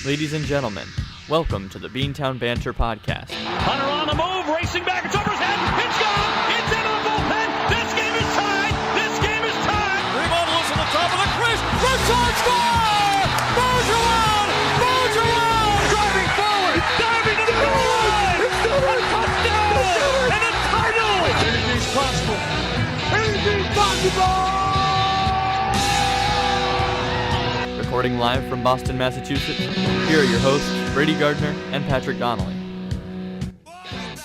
Ladies and gentlemen, welcome to the Beantown Banter podcast. Hunter on the move, racing back, it's over his head, it's gone, it's into the bullpen, this game is tied, this game is tied! Rebound is on the top of the crease, Redsox score! Bergeron! Driving forward, diving to the goal line! A touchdown! And a title! Anything's possible! Anything's possible! Recording live from Boston, Massachusetts, here are your hosts, Brady Gardner and Patrick Donnelly.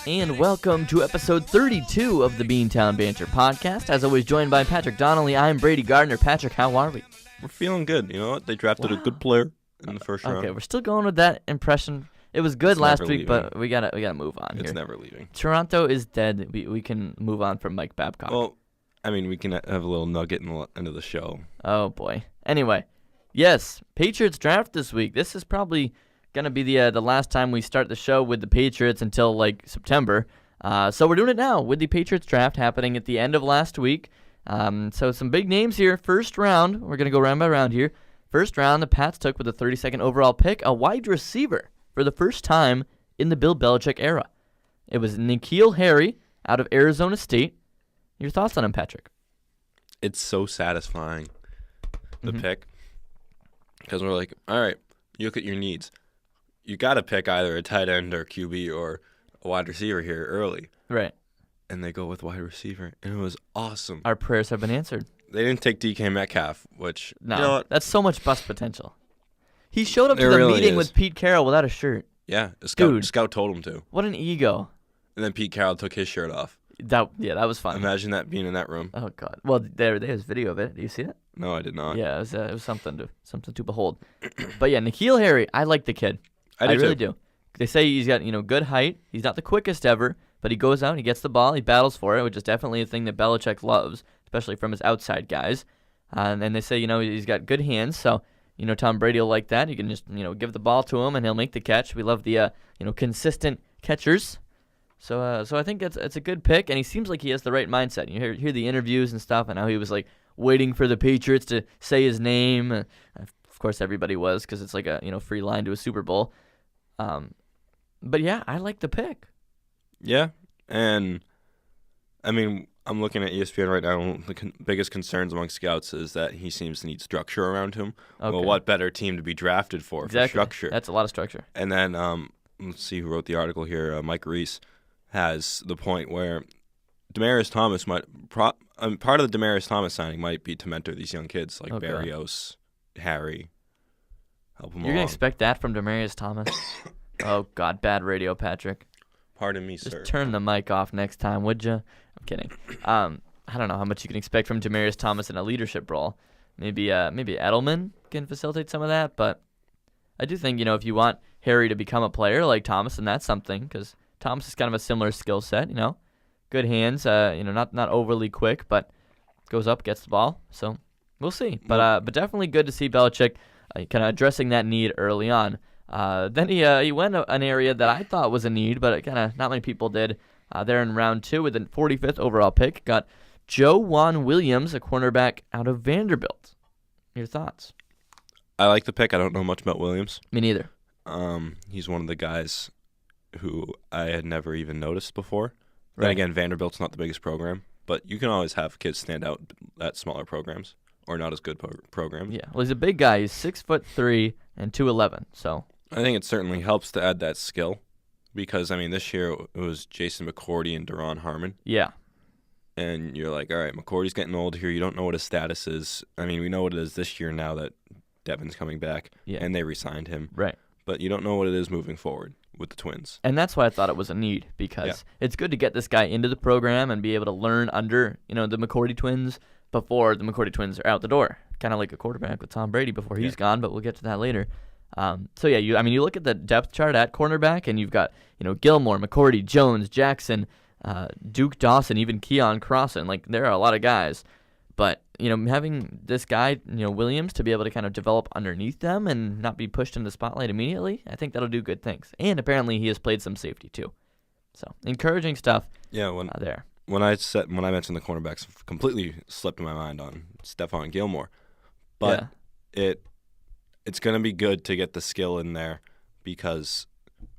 And welcome to episode 32 of the Beantown Banter podcast. As always, joined by Patrick Donnelly, I'm Brady Gardner. Patrick, how are we? We're feeling good. You know what? They drafted a good player in the first round. Okay, we're still going with that impression. It was good It's last never week, leaving. but we gotta move on here. It's never leaving. Toronto is dead. We can move on from Mike Babcock. Well, I mean, we can have a little nugget in the end of the show. Oh, boy. Anyway, yes, Patriots Draft this week. This is probably going to be the last time we start the show with the Patriots until, September. So we're doing it now with the Patriots Draft happening at the end of last week. So some big names here. First round, we're going to go round by round here. First round, the Pats took with the 32nd overall pick a wide receiver for the first time in the Bill Belichick era. It was Nikhil Harry out of Arizona State. Your thoughts on him, Patrick? It's so satisfying, the pick, because we're like, all right, you look at your needs. You got to pick either a tight end or QB or a wide receiver here early. Right. And they go with wide receiver, and it was awesome. Our prayers have been answered. They didn't take DK Metcalf, which, No, you know what? that's so much bust potential. He showed up to It the really meeting is. with Pete Carroll without a shirt. Yeah, Dude. Scout told him to. What an ego. And then Pete Carroll took his shirt off. That was fun. Imagine that being in that room. Oh God. Well, there's video of it. Do you see it? No, I did not. Yeah, it was something to behold. But yeah, Nikhil Harry, I like the kid. I do really too. do. They say he's got good height. He's not the quickest ever, but he goes out and he gets the ball. He battles for it, which is definitely a thing that Belichick loves, especially from his outside guys. And they say he's got good hands, so Tom Brady will like that. You can just give the ball to him and he'll make the catch. We love the consistent catchers. So I think it's a good pick, and he seems like he has the right mindset. You hear the interviews and stuff, and how he was waiting for the Patriots to say his name. Of course, everybody was, because it's like a free line to a Super Bowl. But yeah, I like the pick. Yeah, and I mean, I'm looking at ESPN right now. The biggest concerns among scouts is that he seems to need structure around him. Okay. Well, what better team to be drafted for structure? That's a lot of structure. And then let's see who wrote the article here. Mike Reese has the point where Demaryius Thomas might part of the Demaryius Thomas signing might be to mentor these young kids like Okay. Barrios, Harry, help them You're along. gonna expect that from Demaryius Thomas? Oh God, bad radio, Patrick. Pardon me, Just sir. turn the mic off next time, would you? I'm kidding. I don't know how much you can expect from Demaryius Thomas in a leadership role. Maybe Edelman can facilitate some of that, but I do think if you want Harry to become a player like Thomas, and that's something, because Thomas is kind of a similar skill set. Good hands. Not overly quick, but goes up, gets the ball. So we'll see. But definitely good to see Belichick kind of addressing that need early on. Then he went an area that I thought was a need, but kind of not many people did. There in round 2 with the 45th overall pick, got Juan Williams, a cornerback out of Vanderbilt. Your thoughts? I like the pick. I don't know much about Williams. Me neither. He's one of the guys who I had never even noticed before. Right. Then again, Vanderbilt's not the biggest program, but you can always have kids stand out at smaller programs or not as good programs. Yeah. Well, he's a big guy. He's 6'3" and 211. So I think it certainly helps to add that skill because, I mean, this year it was Jason McCourty and Daron Harmon. yeah. And you're like, all right, McCourty's getting old here. You don't know what his status is. I mean, we know what it is this year now that Devin's coming back Yeah. and they re-signed him. Right. But you don't know what it is moving forward with the Twins. And that's why I thought it was a need, because it's good to get this guy into the program and be able to learn under, the McCourty twins before the McCourty twins are out the door. Kind of like a quarterback with Tom Brady before he's gone, but we'll get to that later. So yeah, you look at the depth chart at cornerback, and you've got Gilmore, McCourty, Jones, Jackson, Duke Dawson, even Keon Crossan. There are a lot of guys, but having this guy Williams to be able to kind of develop underneath them and not be pushed in the spotlight immediately, I think that'll do good things. And apparently he has played some safety too, so encouraging stuff. Yeah, There. When I mentioned the cornerbacks, completely slipped my mind on Stephon Gilmore, but it's going to be good to get the skill in there because,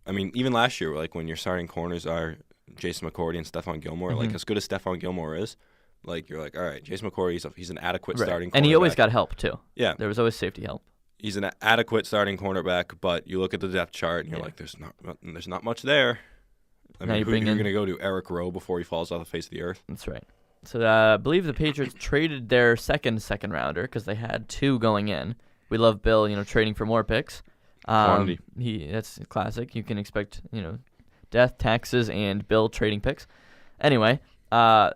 I mean, even last year, like when your starting corners are Jason McCourty and Stephon Gilmore, like as good as Stephon Gilmore is, like you're like, all right, Jason McCourty, he's an adequate starting cornerback. And he always got help too. Yeah. There was always safety help. He's an adequate starting cornerback, but you look at the depth chart and you're like, there's not much there. I mean, you're going to go to Eric Rowe before he falls off the face of the earth? That's right. So I believe the Patriots traded their second rounder because they had 2 going in. We love Bill, trading for more picks. Quantity. That's classic. You can expect, death, taxes, and Bill trading picks. Anyway,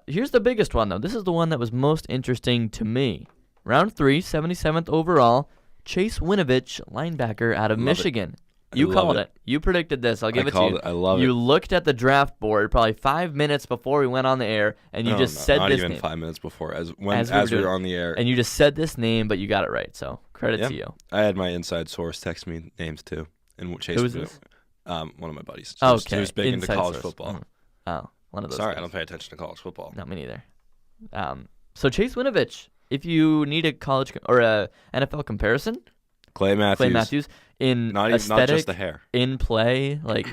here's the biggest one, though. This is the one that was most interesting to me. Round 3, 77th overall, Chase Winovich, linebacker out of Michigan. You called it. You predicted this. I'll give it to you. I love it. You looked at the draft board probably 5 minutes before we went on the air, and you said this name. Not even 5 minutes before, as we were on the air. And you just said this name, but you got it right. So credit to you. I had my inside source text me names too, and Chase. Who was this? One of my buddies. Okay. He was big Inside into college source. football. Oh, one of those. Sorry, guys. I don't pay attention to college football. No, me neither. So Chase Winovich, if you need a college or a NFL comparison, Clay Matthews in not aesthetic, just the hair. In play, like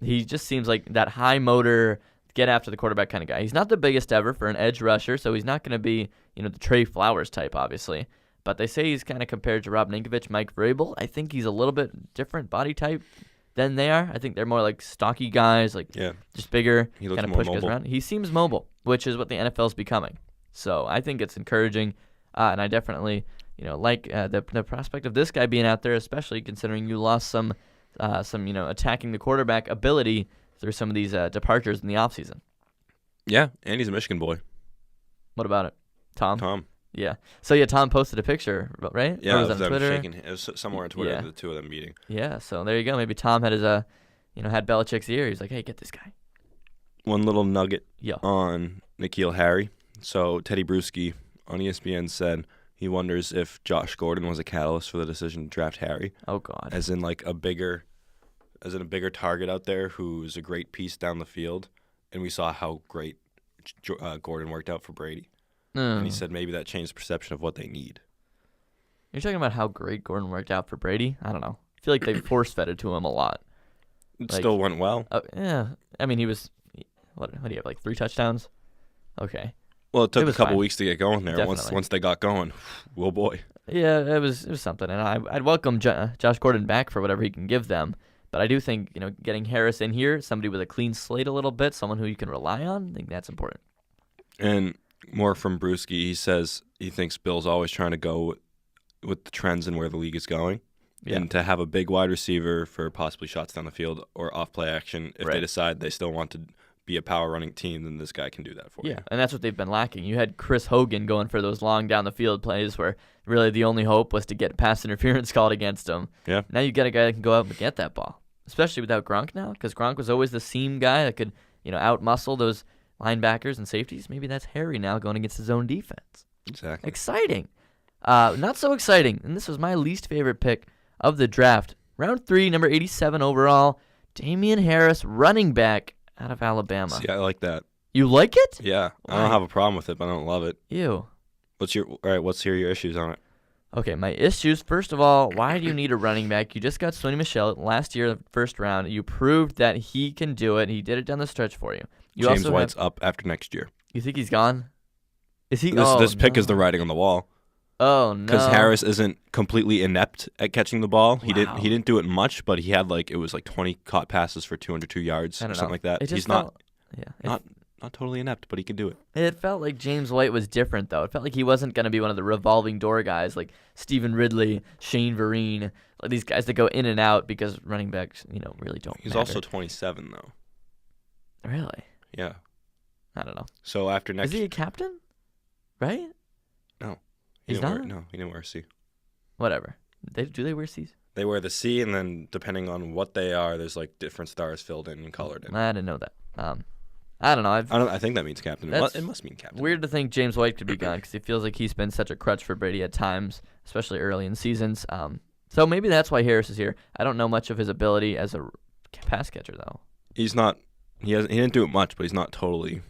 he just seems like that high motor, get after the quarterback kind of guy. He's not the biggest ever for an edge rusher, so he's not going to be the Trey Flowers type, obviously. But they say he's kind of compared to Rob Ninkovich, Mike Vrabel. I think he's a little bit different body type than they are. I think they're more like stocky guys, just bigger, he looks kind of more push guys mobile. around. He seems mobile, which is what the NFL is becoming. So I think it's encouraging, and I definitely like the prospect of this guy being out there, especially considering you lost some attacking the quarterback ability through some of these departures in the offseason. Yeah, and he's a Michigan boy. What about it, Tom? Tom. Yeah. So Tom posted a picture, right? Yeah, or was of it on them Twitter? shaking. It was somewhere on Twitter. The two of them meeting. Yeah. So there you go. Maybe Tom had his had Belichick's ear. He's like, hey, get this guy. One little nugget Yeah. on Nikhil Harry. So Teddy Bruschi on ESPN said he wonders if Josh Gordon was a catalyst for the decision to draft Harry. Oh God. As in a bigger target out there who's a great piece down the field, and we saw how great Gordon worked out for Brady. And he said maybe that changed the perception of what they need. You're talking about how great Gordon worked out for Brady? I don't know. I feel like they force-fed it to him a lot. It still went well. Yeah. I mean, he was, what do you have, like 3 touchdowns? Okay. Well, it took a couple fine. weeks to get going there. Definitely. Once they got going, whoa boy. Yeah, it was something. And I'd welcome Josh Gordon back for whatever he can give them. But I do think, getting Harris in here, somebody with a clean slate a little bit, someone who you can rely on, I think that's important. And more from Bruschi, he says he thinks Bill's always trying to go with the trends and where the league is going. Yeah. And to have a big wide receiver for possibly shots down the field or off-play action, if they decide they still want to be a power-running team, then this guy can do that for you. Yeah, and that's what they've been lacking. You had Chris Hogan going for those long down-the-field plays where really the only hope was to get pass interference called against him. Yeah. Now you get a guy that can go out and get that ball, especially without Gronk now, because Gronk was always the seam guy that could out-muscle those linebackers and safeties. Maybe that's Harry now going against his own defense. Exactly. Exciting. Not so exciting, and this was my least favorite pick of the draft. Round 3, number 87 overall, Damian Harris, running back out of Alabama. See, I like that. You like it? Yeah. Why? I don't have a problem with it, but I don't love it. Ew. Let's hear your issues on it. Okay, my issues. First of all, why do you need a running back? You just got Sonny Michel last year, first round. You proved that he can do it. He did it down the stretch for you. James White's up after next year. You think he's gone? Is he? This pick is the writing on the wall. Oh no! Because Harris isn't completely inept at catching the ball. He didn't do it much, but he had 20 caught passes for 202 yards or something like that. He's not totally inept, but he can do it. It felt like James White was different though. It felt like he wasn't going to be one of the revolving door guys like Stephen Ridley, Shane Vereen, like these guys that go in and out because running backs, really don't. He's matter. also 27 though. Really? Yeah. I don't know. So after next, is he a captain? Right? No. He's not? No, he didn't wear a C. Whatever. Do they wear C's? They wear the C, and then depending on what they are, there's different stars filled in and colored in. I didn't know that. I don't know. I think that means captain. It must mean captain. Weird to think James White could be gone because it feels like he's been such a crutch for Brady at times, especially early in seasons. So maybe that's why Harris is here. I don't know much of his ability as a pass catcher though. He's not. He didn't do it much, but he's not totally.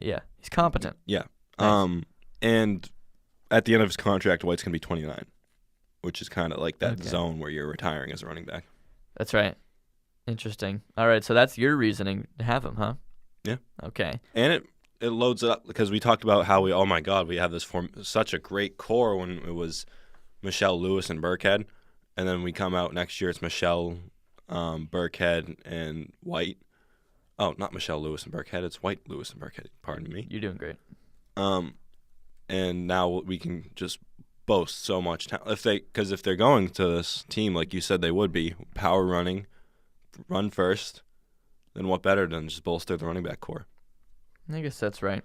Yeah, he's competent. Yeah. Nice. And at the end of his contract, White's gonna be 29. which is kind of like that zone where you're retiring as a running back. That's right. Interesting. All right, so that's your reasoning to have him, huh? Yeah. Okay. And it loads it up because we talked about how we have this such a great core when it was Michelle, Lewis, and Burkhead, and then we come out next year it's Michelle, Burkhead, and White. Oh, not Michelle, Lewis, and Burkhead. It's White, Lewis, and Burkhead. Pardon me. You're doing great. And now we can just boast so much talent. If they're going to this team like you said they would be, power running, run first, then what better than just bolster the running back core? I guess that's right.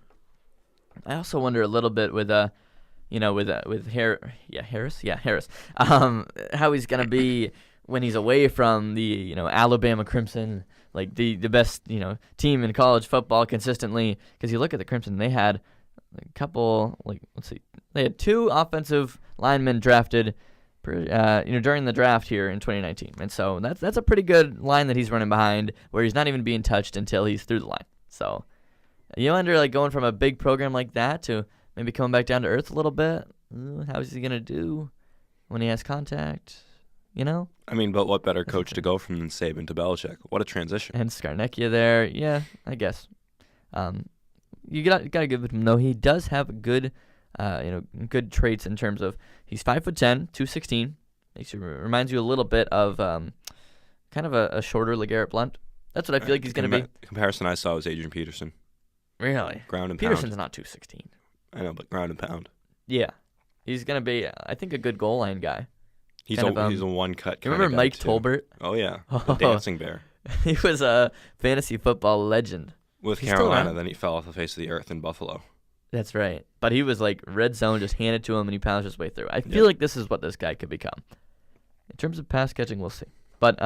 I also wonder a little bit with Harris. How he's gonna be when he's away from the Alabama Crimson, like the best team in college football consistently. Because you look at the Crimson, they had a couple they had 2 offensive linemen drafted during the draft here in 2019, and so that's a pretty good line that he's running behind, where he's not even being touched until he's through the line. So you wonder, going from a big program like that to maybe coming back down to earth a little bit. How is he gonna do when he has contact? I mean, but what better coach to go from than Saban to Belichick? What a transition. And Scarnecchia there, yeah, I guess. You gotta give it to him though. He does have good traits in terms of he's 5'10", 216. Reminds you a little bit of kind of a shorter LeGarrette Blount. That's what I feel like he's gonna be. The comparison I saw was Adrian Peterson. Really? Ground and Peterson's pound. not 216. I know, but ground and pound. Yeah, he's gonna be, I think, a good goal line guy. He's a one-cut kind remember of guy Mike too. Tolbert? Oh, yeah. The dancing bear. He was a fantasy football legend. With Carolina, then he fell off the face of the earth in Buffalo. That's right. But he was like red zone, just handed to him, and he pounced his way through. I feel like this is what this guy could become. In terms of pass catching, we'll see. But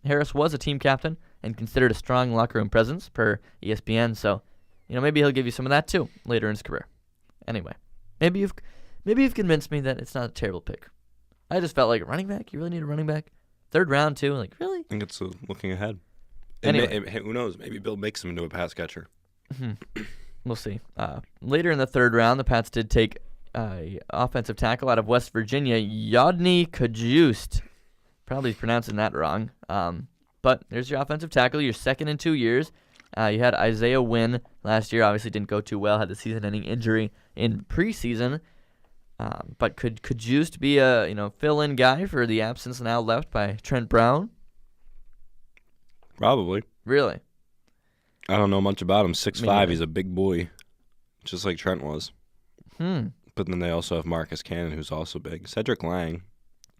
Harris was a team captain and considered a strong locker room presence per ESPN, so maybe he'll give you some of that too later in his career. Anyway, maybe you've convinced me that it's not a terrible pick. I just felt like running back. You really need a running back. 3rd round too. Like, really? I think it's looking ahead. Anyway. Who knows? Maybe Bill makes him into a pass catcher. We'll see. Later in the 3rd round, the Pats did take offensive tackle out of West Virginia, Yodny Kajust. Probably pronouncing that wrong. But there's your offensive tackle, your 2nd in 2 years. You had Isaiah Wynn last year. Obviously didn't go too well. Had the season-ending injury in preseason. But could Kajust be a fill-in guy for the absence now left by Trent Brown? Probably. Really? I don't know much about him. 6'5", he's a big boy, just like Trent was. But then they also have Marcus Cannon, who's also big. Cedric Lang,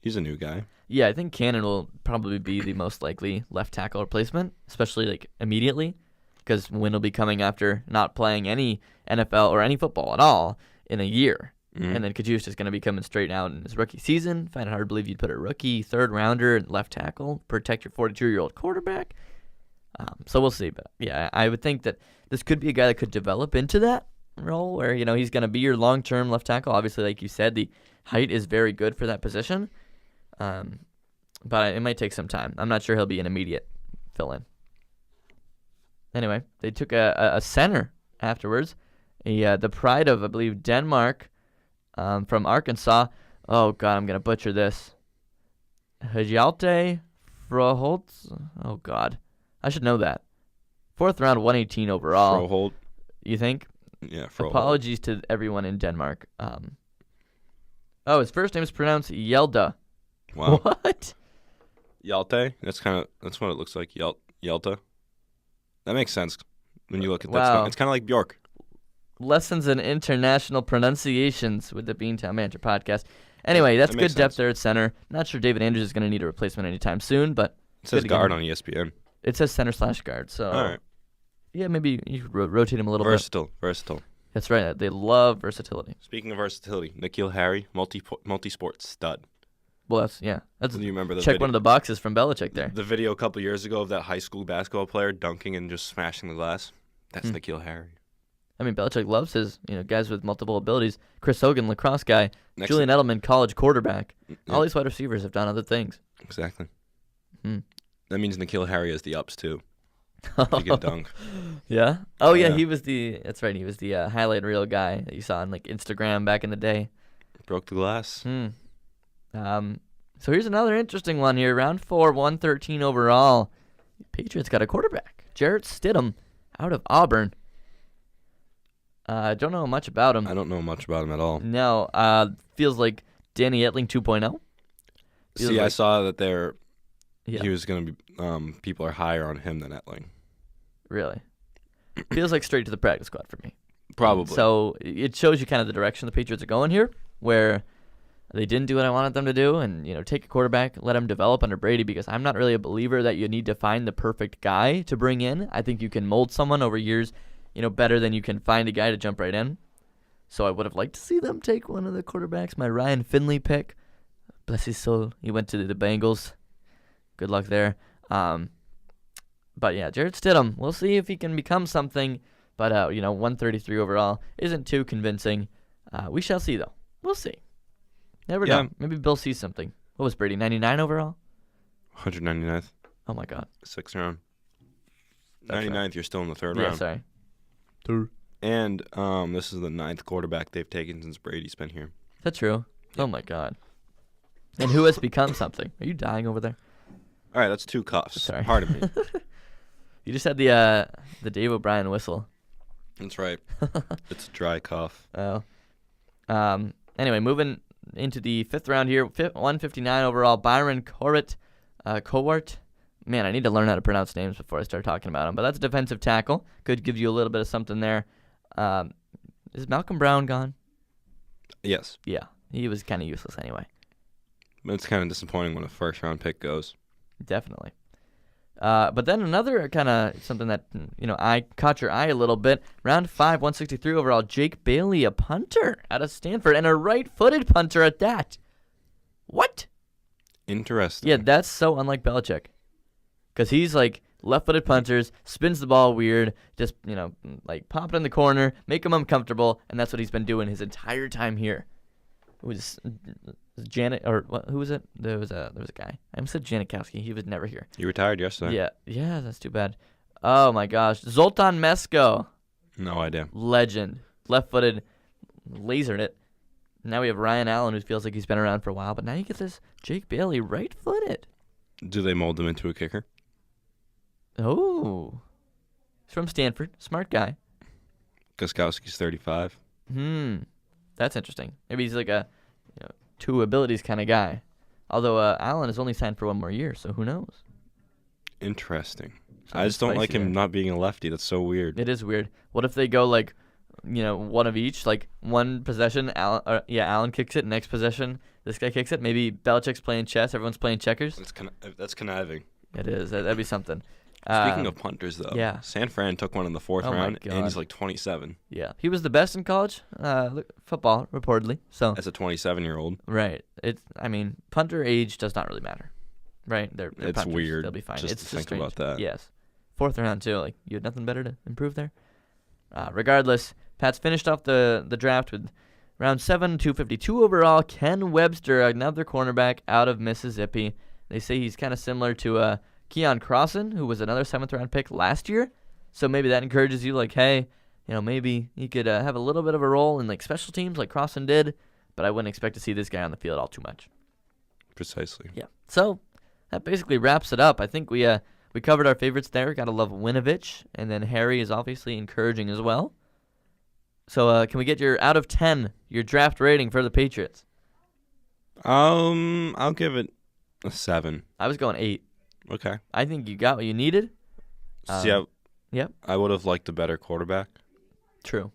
he's a new guy. Yeah, I think Cannon will probably be the most likely left tackle replacement, especially immediately, because Wynn will be coming after not playing any NFL or any football at all in a year. And then Kajust is going to be coming straight out in his rookie season. Find it hard to believe you'd put a rookie 3rd rounder left tackle, protect your 42-year-old quarterback. So we'll see. But yeah, I would think that this could be a guy that could develop into that role where, he's going to be your long-term left tackle. Obviously, like you said, the height is very good for that position. But it might take some time. I'm not sure he'll be an immediate fill-in. Anyway, they took a center afterwards. The pride of, I believe, Denmark, from Arkansas. Oh, God, I'm going to butcher this. Hjalte Froholt. Oh, God. I should know that. 4th round, 118 overall. Froholt. You think? Yeah, Froholt. Apologies to everyone in Denmark. His first name is pronounced Yelda. Wow. What? Yalte? That's what it looks like. Yelta. That makes sense when you look at that. Wow. It's kind of like Bjork. Lessons in international pronunciations with the Beantown Banter podcast. Anyway, that's good depth there at center. Not sure David Andrews is going to need a replacement anytime soon, but it says guard on ESPN. It says center/guard. So, all right. Yeah, maybe you could rotate him a little Versatile. That's right. They love versatility. Speaking of versatility, Nikhil Harry, multi-sport stud. Well, that's you remember check one of the boxes from Belichick there. The video a couple years ago of that high school basketball player dunking and just smashing the glass. That's Nikhil Harry. I mean, Belichick loves his guys with multiple abilities. Chris Hogan, lacrosse guy. Julian Edelman, college quarterback. Yeah. All these wide receivers have done other things. Exactly. That means Nikhil Harry has the ups too. He can dunk. Yeah. Oh yeah, he was the. That's right. He was the highlight reel guy that you saw on Instagram back in the day. Broke the glass. So here's another interesting one here. Round 4, 113 overall. Patriots got a quarterback, Jarrett Stidham, out of Auburn. I don't know much about him. I don't know much about him at all. No, feels like Danny Etling 2.0. See, I saw that Yeah. he was going to be, people are higher on him than Etling. Really? Feels like straight to the practice squad for me. Probably. So it shows you kind of the direction the Patriots are going here, where they didn't do what I wanted them to do and, take a quarterback, let him develop under Brady, because I'm not really a believer that you need to find the perfect guy to bring in. I think you can mold someone over years, better than you can find a guy to jump right in. So I would have liked to see them take one of the quarterbacks, my Ryan Finley pick. Bless his soul. He went to the Bengals. Good luck there. But yeah, Jarrett Stidham, we'll see if he can become something. But, 133 overall isn't too convincing. We shall see, though. We'll see. Never know. Maybe Bill sees something. What was Brady, 99 overall? 199th. Oh, my God. 6th round. That's 99th, right. You're still in the 3rd Yeah, round. sorry. And this is the 9th quarterback they've taken since Brady's been here. Is that true? Oh, my God. And who has become something? Are you dying over there? All right, that's 2 cuffs. Sorry. Pardon me. You just had the Dave O'Brien whistle. That's right. It's a dry cough. Oh. Anyway, moving into the 5th round here, 159 overall, Byron Cowart. Man, I need to learn how to pronounce names before I start talking about him. But that's a defensive tackle. Could give you a little bit of something there. Is Malcolm Brown gone? Yes. Yeah, he was kind of useless anyway. But it's kind of disappointing when a 1st-round pick goes. Definitely. But then another kind of something that, I caught your eye a little bit. Round 5, 163 overall, Jake Bailey, a punter out of Stanford, and a right-footed punter at that. What? Interesting. Yeah, that's so unlike Belichick. Because he's like left-footed punters, spins the ball weird, just, like pop it in the corner, make him uncomfortable, and that's what he's been doing his entire time here. It was Janet, or who was it? There was a guy. I almost said Janikowski. He was never here. He retired yesterday. Yeah, that's too bad. Oh my gosh, Zoltan Mesko, No idea. legend, left-footed, lasered it. Now we have Ryan Allen, who feels like he's been around for a while, but now you get this Jake Bailey, right-footed. Do they mold him into a kicker? Oh, he's from Stanford, smart guy. Gostkowski's 35. That's interesting. Maybe he's like a two abilities kind of guy. Although Allen is only signed for 1 more year, so who knows? Interesting. Something I just don't like spicy him there. not being a lefty. That's so weird. It is weird. What if they go like, one of each, like one possession, Allen kicks it, next possession, this guy kicks it. Maybe Belichick's playing chess, everyone's playing checkers. That's conniving. It is. That'd be something. Speaking of punters, though, yeah. San Fran took one in the 4th Oh my round, God. and he's like 27. Yeah, he was the best in college football, reportedly. So As a 27-year-old. right. Punter age does not really matter. Right? They're It's punters. weird They'll be fine. just It's to think strange. about that. Yes. 4th round too. Like you had nothing better to improve there. Regardless, Pats finished off the draft with round 7, 252 overall. Ken Webster, another cornerback out of Mississippi. They say he's kind of similar to Keon Crossan, who was another 7th round pick last year. So maybe that encourages you, like, hey, maybe he could have a little bit of a role in like special teams, like Crossan did. But I wouldn't expect to see this guy on the field all too much. Precisely. Yeah. So that basically wraps it up. I think we covered our favorites there. Gotta love Winovich, and then Harry is obviously encouraging as well. So can we get your out of 10, your draft rating for the Patriots? I'll give it a 7. I was going 8. Okay. I think you got what you needed. Yeah. Yep. I would have liked a better quarterback. True.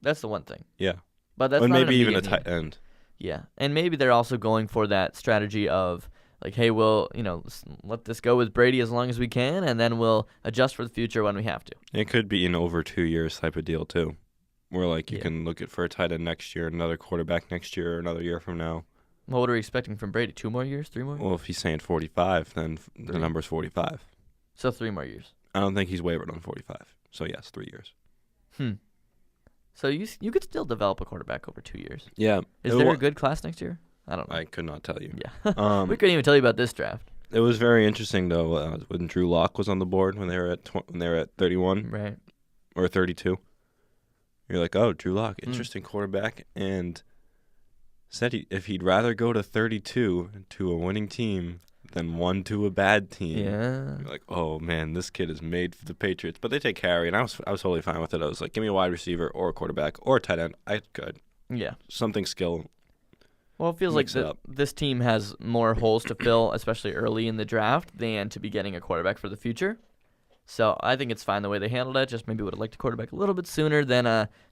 That's the one thing. Yeah. But that's Or not maybe an even a immediate tight need. end. Yeah, and maybe they're also going for that strategy of like, hey, we'll let this go with Brady as long as we can, and then we'll adjust for the future when we have to. It could be an over 2 years type of deal too, where like you Yeah. can look at for a tight end next year, another quarterback next year, or another year from now. Well, what are we expecting from Brady? 2 more years? 3 more? Well, if he's saying 45, then the 3. number's 45. So 3 more years. I don't think he's wavered on 45. So yes, 3 years. So you could still develop a quarterback over 2 years. Yeah. Is there a good class next year? I don't know. I could not tell you. Yeah. We couldn't even tell you about this draft. It was very interesting though when Drew Lock was on the board when they were at 31 Right. or 32. You're like, oh, Drew Lock, interesting quarterback, and said if he'd rather go to 32 to a winning team than 1 to a bad team. Yeah. You're like, oh man, this kid is made for the Patriots. But they take Harry, and I was totally fine with it. I was like, give me a wide receiver or a quarterback or a tight end. I could. Yeah. Something skill. Well, it feels like this team has more holes to fill, especially early in the draft, than to be getting a quarterback for the future. So I think it's fine the way they handled it. Just maybe would have liked a quarterback a little bit sooner than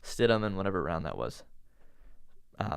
Stidham in whatever round that was.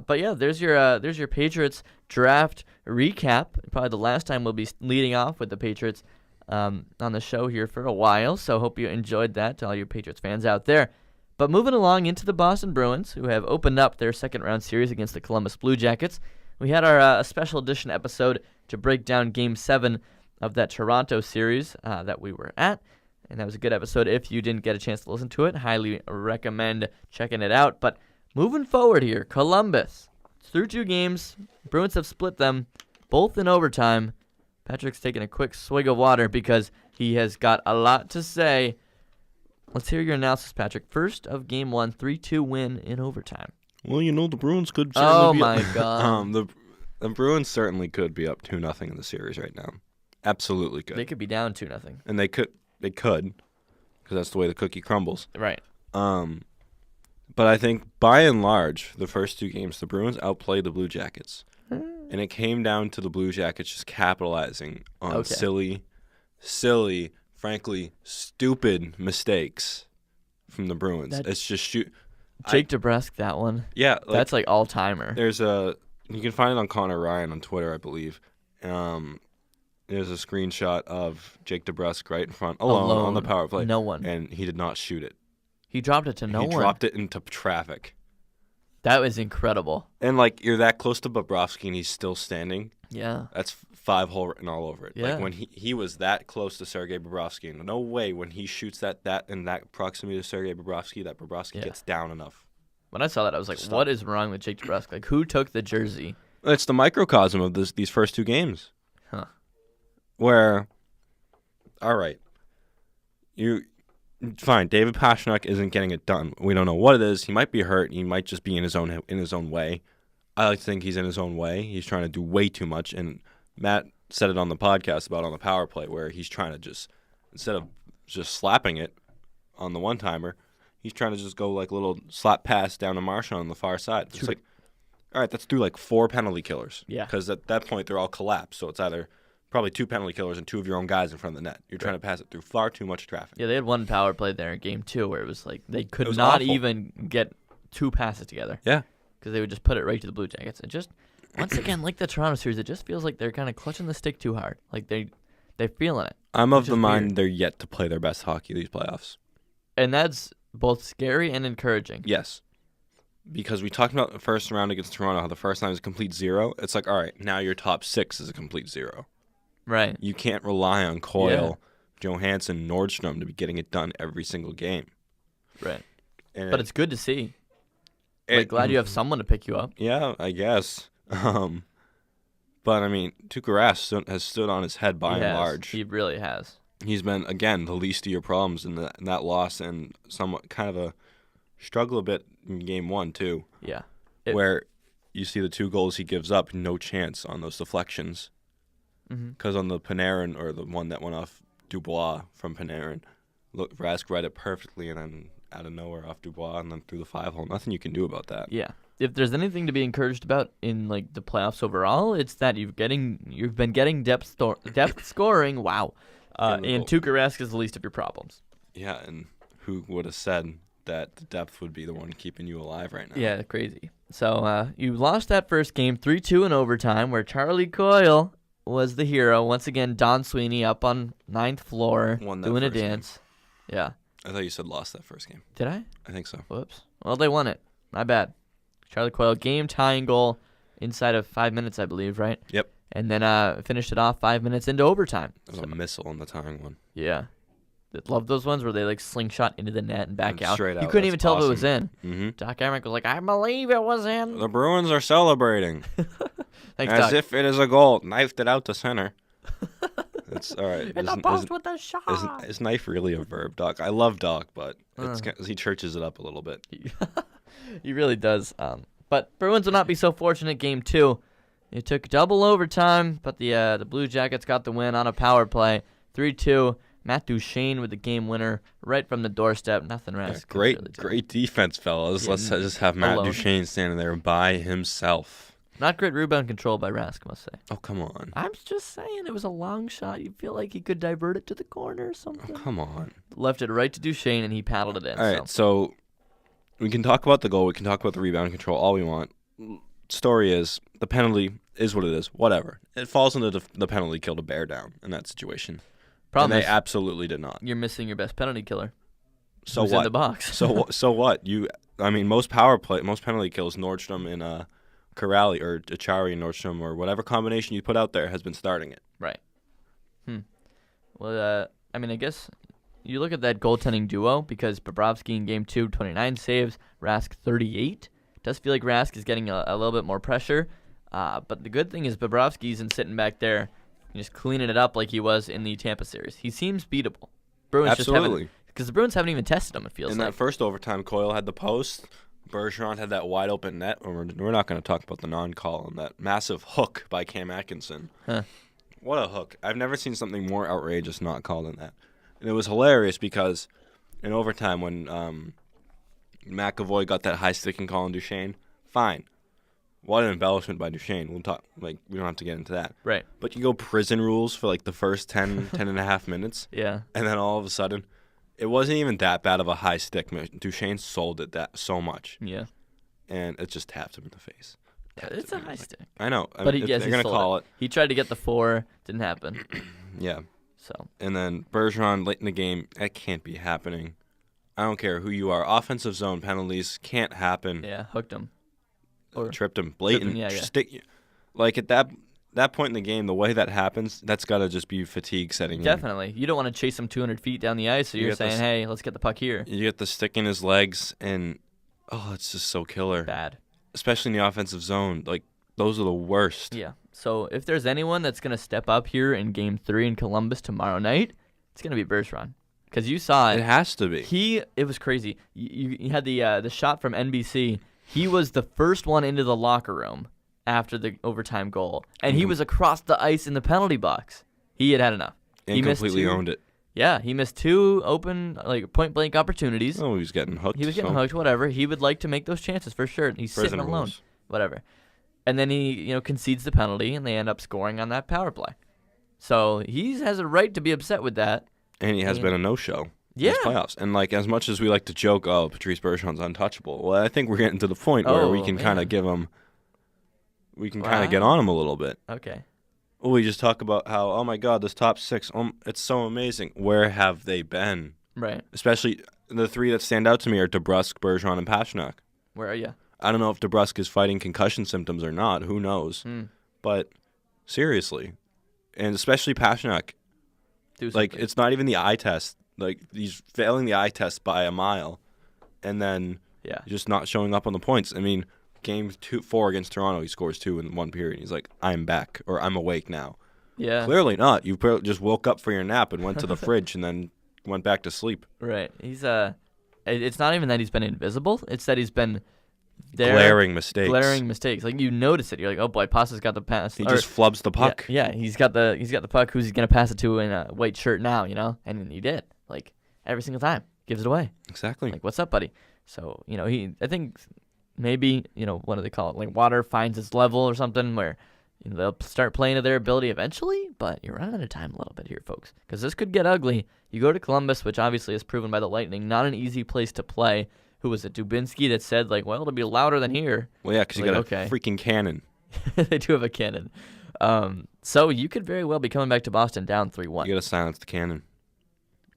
But yeah, there's your Patriots draft recap. Probably the last time we'll be leading off with the Patriots on the show here for a while. So hope you enjoyed that to all your Patriots fans out there. But moving along into the Boston Bruins, who have opened up their second-round series against the Columbus Blue Jackets. We had our special edition episode to break down Game 7 of that Toronto series that we were at. And that was a good episode. If you didn't get a chance to listen to it, highly recommend checking it out. But moving forward here, Columbus. Through 2 games, Bruins have split them, both in overtime. Patrick's taking a quick swig of water because he has got a lot to say. Let's hear your analysis, Patrick. First of Game 1, 3-2 win in overtime. Well, the Bruins could certainly be my God. The Bruins certainly could be up 2-0 in the series right now. Absolutely could. They could be down 2-0. And they could, because that's the way the cookie crumbles. Right. But I think, by and large, the first 2 games, the Bruins outplayed the Blue Jackets. And it came down to the Blue Jackets just capitalizing on silly, frankly, stupid mistakes from the Bruins. It's just Jake DeBrusk, that one. Yeah. That's like all-timer. You can find it on Connor Ryan on Twitter, I believe. There's a screenshot of Jake DeBrusk right in front, alone on the power play. No one. And he did not shoot it. He dropped it to no one. He dropped it into traffic. That was incredible. And, you're that close to Bobrovsky and he's still standing. Yeah. That's 5-hole written all over it. Yeah. When he was that close to Sergei Bobrovsky, and no way when he shoots that in that proximity to Sergei Bobrovsky that Bobrovsky gets down enough. When I saw that, I was like, what is wrong with Jake DeBrusk? Who took the jersey? It's the microcosm of these first 2 games. Huh. Where, all right, fine, David Pastrnak isn't getting it done. We don't know what it is. He might be hurt. He might just be in his own way. I like to think he's in his own way. He's trying to do way too much. And Matt said it on the podcast about on the power play where he's trying to just, instead of just slapping it on the one-timer, he's trying to just go a little slap pass down to Marchand on the far side. It's all right, let's do 4 penalty killers. Yeah. Because at that point, they're all collapsed. So it's either probably 2 penalty killers and 2 of your own guys in front of the net. You're trying to pass it through far too much traffic. Yeah, they had one power play there in Game 2 where it was they could was not awful. even get 2 passes together. Yeah. Because they would just put it right to the Blue Jackets. And just, once again, like the Toronto series, it just feels like they're kind of clutching the stick too hard. They're feeling it. I'm of the mind they're yet to play their best hockey these playoffs. And that's both scary and encouraging. Yes. Because we talked about the first round against Toronto, how the first time is a complete 0. It's all right, now your top 6 is a complete 0. Right. You can't rely on Coyle, Johansson, Nordstrom to be getting it done every single game. Right. But it's good to see. Glad you have someone to pick you up. Yeah, I guess. But, Tuukka Rask has stood on his head by and large. He really has. He's been, again, the least of your problems in that loss and somewhat kind of a struggle a bit in Game 1, too. Yeah. Where you see the 2 goals he gives up, no chance on those deflections. Because on the Panarin, or the one that went off Dubois from Panarin, Rask read it perfectly and then out of nowhere off Dubois and then through the 5-hole. Nothing you can do about that. Yeah. If there's anything to be encouraged about in the playoffs overall, it's that you've been getting depth scoring. Wow. And Tuukka Rask is the least of your problems. Yeah, and who would have said that the depth would be the one keeping you alive right now? Yeah, crazy. So you lost that first game 3-2 in overtime where Charlie Coyle was the hero. Once again, Don Sweeney up on 9th floor doing a dance. Game. Yeah. I thought you said lost that first game. Did I? I think so. Whoops. Well, they won it. My bad. Charlie Coyle, game-tying goal inside of 5 minutes, I believe, right? Yep. And then finished it off 5 minutes into overtime. It was a missile on the tying one. Yeah. Love those ones where they slingshot into the net and back out. Straight out. You couldn't even tell if it was in. Mm-hmm. Doc Emmerich was like, I believe it was in. The Bruins are celebrating. Thanks, As Doc. if it is a goal. Knifed it out to center. It's all right. In the post with the shot. Is knife really a verb, Doc? I love Doc, but he churches it up a little bit. He really does. But Bruins will not be so fortunate game 2. It took double overtime, but the Blue Jackets got the win on a power play. 3-2. Matt Duchene with the game winner right from the doorstep. Nothing Rask. Great defense, fellas. Yeah, Let's just have Matt alone. Duchene standing there by himself. Not great rebound control by Rask, I must say. Oh, come on. I'm just saying, it was a long shot. You feel like he could divert it to the corner or something. Oh, come on. Left it right to Duchene, and he paddled it in. All right, so we can talk about the goal. We can talk about the rebound control all we want. Story is, the penalty is what it is. Whatever. It falls into the penalty kill to bear down in that situation. Problem and is, they absolutely did not. you're missing your best penalty killer. So who's what? in the box. so what? Most penalty kills, Nordstrom and Corrali or Achari and Nordstrom or whatever combination you put out there has been starting it. Right. Well, I guess you look at that goaltending duo because Bobrovsky in Game 2, 29 saves, Rask 38. Does feel like Rask is getting a little bit more pressure. But the good thing is Bobrovsky isn't sitting back there just cleaning it up like he was in the Tampa series. He seems beatable. Bruins Absolutely. Because the Bruins haven't even tested him, it feels In like. that first overtime, Coyle had the post. Bergeron had that wide open net. We're not going to talk about the non-call on that massive hook by Cam Atkinson. Huh. What a hook. I've never seen something more outrageous not called than that. And it was hilarious because in overtime when McAvoy got that high sticking call on Duchene, fine. What an embellishment by Duchene. We'll talk. We don't have to get into that. Right. But you go prison rules for the first 10 and a half minutes. Yeah. And then all of a sudden, it wasn't even that bad of a high stick. Duchene sold it that so much. Yeah. And it just tapped him in the face. Yeah, it's a high stick. I know. But they're he going to sold call it. He tried to get the 4. Didn't happen. Yeah. So. And then Bergeron late in the game, that can't be happening. I don't care who you are. Offensive zone penalties can't happen. Yeah, hooked him. Tripped him. Blatant. Yeah. Stick. At that point in the game, the way that happens, that's got to just be fatigue setting in. Definitely. You don't want to chase him 200 feet down the ice, so you're saying, hey, let's get the puck here. You get the stick in his legs, and, it's just so killer. Bad. Especially in the offensive zone. Those are the worst. Yeah. So if there's anyone that's going to step up here in Game 3 in Columbus tomorrow night, it's going to be Bergeron. Because you saw it. It has to be. It was crazy. You had the shot from NBC. He was the first one into the locker room after the overtime goal. And he was across the ice in the penalty box. He had enough. And he completely owned it. Yeah, he missed 2 open, point-blank opportunities. Oh, he was getting hooked. He was getting hooked, whatever. He would like to make those chances for sure. He's sitting alone, whatever. And then he, concedes the penalty, and they end up scoring on that power play. So he has a right to be upset with that. And he has been a no-show. Yeah. In his playoffs. And as much as we like to joke, Patrice Bergeron's untouchable. Well, I think we're getting to the point where we can kind of give him. We can kind of get on him a little bit. Okay. We just talk about how, oh my God, this top 6, it's so amazing. Where have they been? Right. Especially the 3 that stand out to me are DeBrusk, Bergeron, and Pastrnak. Where are you? I don't know if DeBrusk is fighting concussion symptoms or not. Who knows? But seriously, and especially Pastrnak, it's not even the eye test. He's failing the eye test by a mile, and then just not showing up on the points. Game 4 against Toronto, he scores 2 in 1 period. He's like, I'm back, or I'm awake now. Yeah. Clearly not. You just woke up for your nap and went to the fridge and then went back to sleep. Right. He's it's not even that he's been invisible. It's that he's been there. Glaring mistakes. You notice it. You're like, oh boy, Pasa's got the pass. He just flubs the puck. Yeah, he's got the puck. Who's he gonna pass it to in a white shirt now? And he did. Every single time, gives it away. Exactly. What's up, buddy? So I think maybe what do they call it? Water finds its level or something where they'll start playing to their ability eventually. But you're running out of time a little bit here, folks, because this could get ugly. You go to Columbus, which obviously is proven by the Lightning, not an easy place to play. Who was it? Dubinsky that said well, it'll be louder than here. Well, yeah, because you got a freaking cannon. They do have a cannon. So you could very well be coming back to Boston down 3-1. You got to silence the cannon.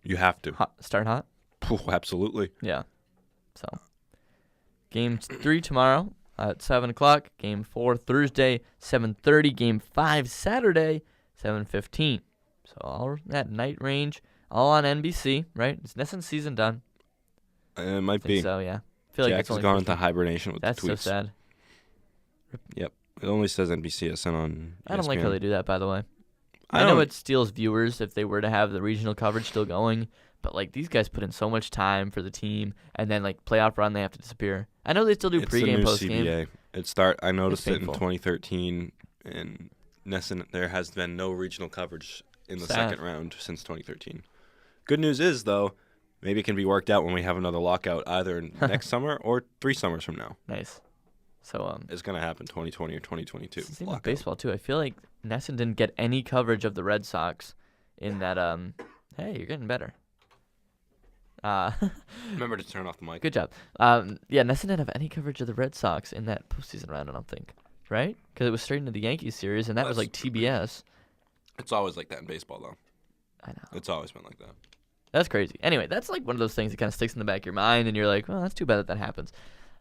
You have to. Start hot? Absolutely. Yeah. So, Game 3 tomorrow at 7 o'clock. Game 4 Thursday, 7:30. Game 5 Saturday, 7:15. So, all that night range, all on NBC, right? Isn't season done? It might be. So, yeah. I feel like Jack's has gone into hibernation with the tweets. That's so sad. Yep. It only says NBCSN on ESPN. I don't like how they do that, by the way. I know it steals viewers if they were to have the regional coverage still going, but these guys put in so much time for the team, and then playoff run they have to disappear. I know they still do pregame, postgame. I noticed it in painful. 2013, and there has been no regional coverage in the second round since 2013. Good news is, though, maybe it can be worked out when we have another lockout either next summer or 3 summers from now. Nice. So It's going to happen 2020 or 2022. same with baseball too. I feel like Nesson didn't get any coverage of the Red Sox in that. Hey, you're getting better. Remember to turn off the mic. Good job. Yeah, Nesson didn't have any coverage of the Red Sox in that postseason round, I don't think. Right? Because it was straight into the Yankees series, and that was like TBS. It's always like that in baseball, though. I know. It's always been like that. That's crazy. Anyway, that's like one of those things that kind of sticks in the back of your mind, and you're like, well, that's too bad that happens.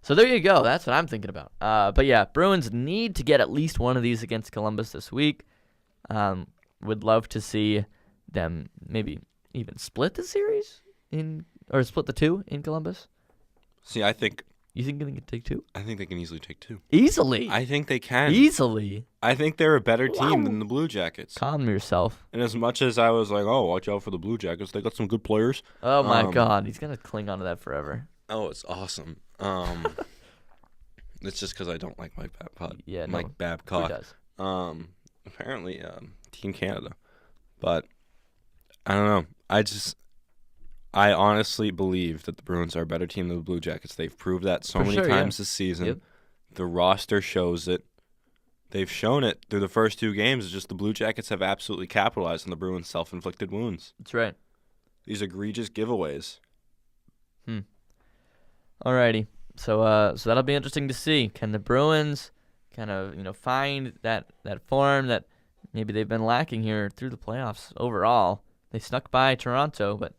So there you go. That's what I'm thinking about. But yeah, Bruins need to get at least one of these against Columbus this week. Would love to see them maybe even split the series or split the 2 in Columbus. See, I think You think they can take 2? they can easily take 2. Easily. I think they can. Easily. I think they're a better team than the Blue Jackets. Calm yourself. And as much as I was like, oh, watch out for the Blue Jackets, they got some good players. Oh my God, he's gonna cling on to that forever. Oh, it's awesome. It's just because I don't like Mike Babcock. Yeah, no. Mike Babcock. Who does? Apparently, Team Canada. But I don't know. I honestly believe that the Bruins are a better team than the Blue Jackets. They've proved that so many times this season. Yep. The roster shows it. They've shown it through the first 2 games. It's just the Blue Jackets have absolutely capitalized on the Bruins' self-inflicted wounds. That's right. These egregious giveaways. Alrighty. So that'll be interesting to see. Can the Bruins kind of find that form that maybe they've been lacking here through the playoffs overall? They snuck by Toronto, but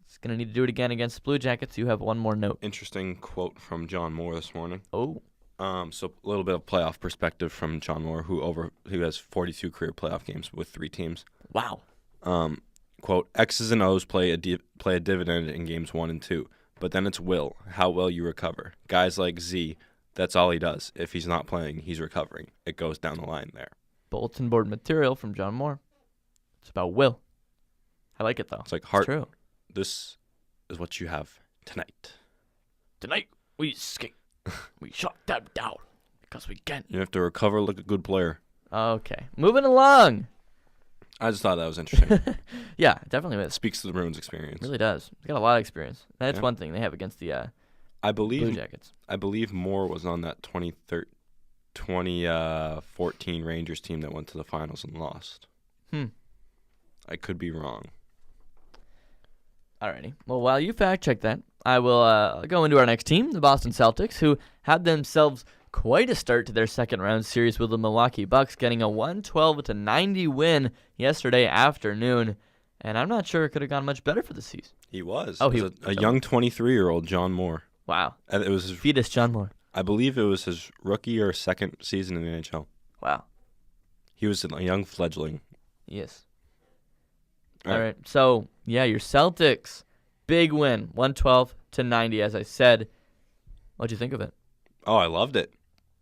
it's going to need to do it again against the Blue Jackets. You have one more note. Interesting quote from John Moore this morning. Oh. So a little bit of playoff perspective from John Moore, who has 42 career playoff games with 3 teams. Wow. Quote, X's and O's play a dividend in games 1 and 2, but then it's how well you recover. Guys like Z, that's all he does. If he's not playing, he's recovering. It goes down the line there. Bulletin board material from John Moore. It's about will. I like it, though. It's like, Hart, true. This is what you have tonight. Tonight, we skate. We shut them down because we can. You have to recover like a good player. Okay. Moving along. I just thought that was interesting. Yeah, definitely is. Speaks to the Bruins' experience. It really does. They got a lot of experience. That's Yeah. one thing they have against the I Blue believe Jackets. I believe Moore was on that 2014 Rangers team that went to the finals and lost. I could be wrong. Alrighty. Well, while you fact check that, I will go into our next team, the Boston Celtics, who had themselves quite a start to their second round series with the Milwaukee Bucks, getting a 112-90 win yesterday afternoon. And I'm not sure it could have gone much better for the season. He was. Oh, It was a young 23-year-old John Moore. Wow. And it was his, Fetus John Moore. I believe it was his rookie or second season in the NHL. Wow. He was a young fledgling. Yes. All All right. So, yeah, your Celtics, big win, 112-90, as I said. What'd you think of it? Oh, I loved it.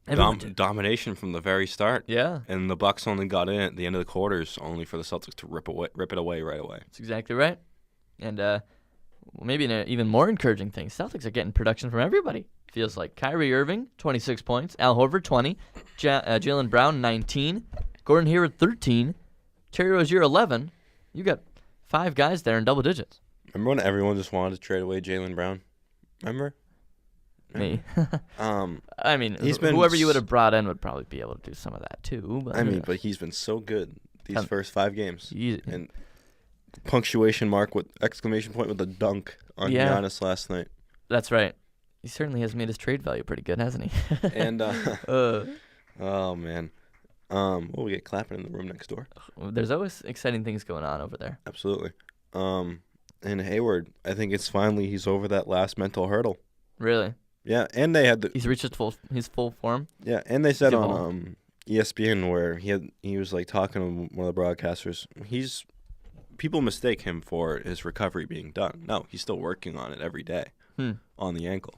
Everyone did. Domination from the very start. Yeah. And the Bucks only got in at the end of the quarters, only for the Celtics to rip it away right away. That's exactly right. And maybe an even more encouraging thing, Celtics are getting production from everybody. Feels like Kyrie Irving, 26 points. Al Horford, 20. Jaylen Brown, 19. Gordon Hayward, 13. Terry Rozier, 11. You got 5 guys there in double digits. Remember when everyone just wanted to trade away Jaylen Brown? Remember? Me. I mean, He's been whoever you would have brought in would probably be able to do some of that too. But but he's been so good these first 5 games. Easy. And punctuation mark with exclamation point with a dunk on Giannis last night. That's right. He certainly has made his trade value pretty good, hasn't he? And oh man, we get clapping in the room next door. There's always exciting things going on over there. Absolutely. And Hayward, I think he's over that last mental hurdle. Really? Yeah, and they had He's reached his full form. Yeah, and they said He's on ESPN where he was like talking to one of the broadcasters. People mistake him for his recovery being done. No, he's still working on it every day on the ankle,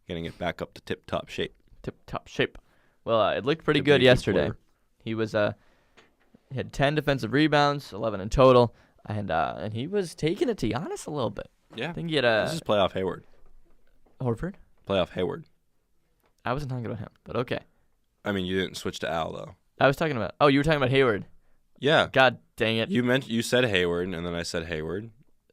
getting it back up to tip-top shape. Tip-top shape. Well, it looked pretty good yesterday. He was he had 10 defensive rebounds, 11 in total, and he was taking it to Giannis a little bit. Yeah, I think he had this is playoff Hayward. Horford. Playoff Hayward. I wasn't talking about him, but okay. I mean, you didn't switch to Al though. I was talking about. Oh, you were talking about Hayward. Yeah. God dang it. You said Hayward, and then I said Hayward.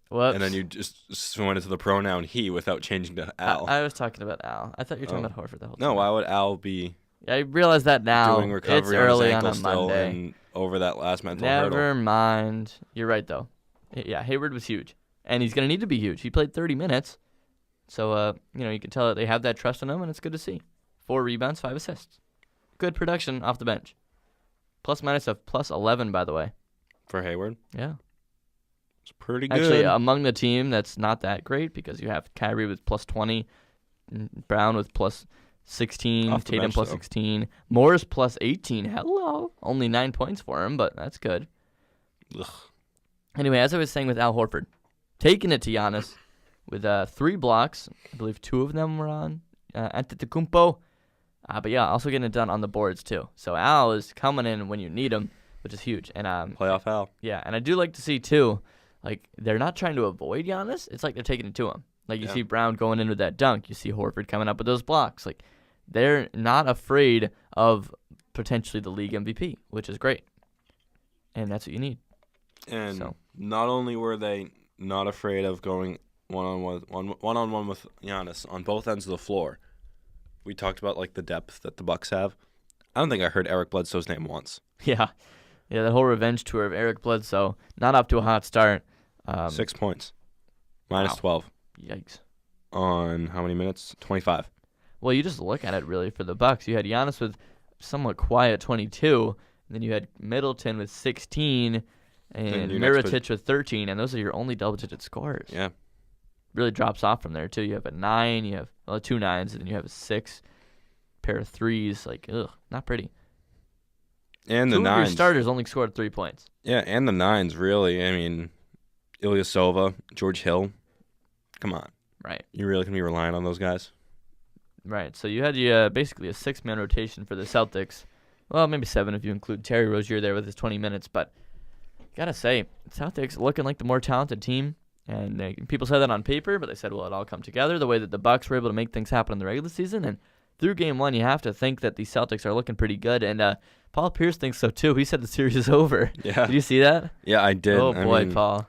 Whoops. And then you just went into the pronoun he without changing to Al. I was talking about Al. I thought you were talking about Horford the whole time. No, why would Al be I realize that now. doing recovery It's early on on his a ankle still Monday. and over that last mental hurdle? Never mind. You're right, though. Yeah, Hayward was huge. And he's going to need to be huge. He played 30 minutes. So, you can tell that they have that trust in him, and it's good to see. 4 rebounds, 5 assists. Good production off the bench. Plus-minus of plus 11, by the way. For Hayward? Yeah. It's pretty good. Actually, among the team, that's not that great because you have Kyrie with plus 20, Brown with plus 16, Off the Tatum bench, plus though. 16, Morris plus 18. Hello. Only 9 points for him, but that's good. Ugh. Anyway, as I was saying with Al Horford, taking it to Giannis with 3 blocks. I believe 2 of them were on Antetokounmpo. But yeah, also getting it done on the boards too. So Al is coming in when you need him, which is huge. And Playoff Al. yeah, and I do like to see too, like they're not trying to avoid Giannis. It's like they're taking it to him. Like you see Brown going in with that dunk. You see Horford coming up with those blocks. Like they're not afraid of potentially the league MVP, which is great. And that's what you need. And So. not only were they not afraid of going one-on-one with Giannis on both ends of the floor, we talked about like the depth that the Bucks have. I don't think I heard Eric Bledsoe's name once. Yeah, that whole revenge tour of Eric Bledsoe, not up to a hot start. 6 points. Minus Wow. 12. Yikes. On how many minutes? 25. Well, you just look at it really for the Bucks. You had Giannis with somewhat quiet 22, and then you had Middleton with 16, and your next Mirotic with 13, and those are your only double-digit scorers. Yeah. Really drops off from there too. You have a 9, you have 2 9s, and then you have a 6 pair of 3s. Like, ugh, not pretty. And the 2 of your nines. starters only scored 3 points. Yeah, and the nines, really. I mean, Ilyasova, George Hill. Come on. Right. You really can be relying on those guys? Right. So you had basically a 6-man rotation for the Celtics. Well, maybe 7 if you include Terry Rozier there with his 20 minutes. But gotta say, Celtics looking like the more talented team. And people said that on paper, but they said, well, it all come together the way that the Bucks were able to make things happen in the regular season. And through Game 1, you have to think that the Celtics are looking pretty good. And Paul Pierce thinks so, too. He said the series is over. Yeah. Did you see that? Yeah, I did. Oh, I boy, mean, Paul.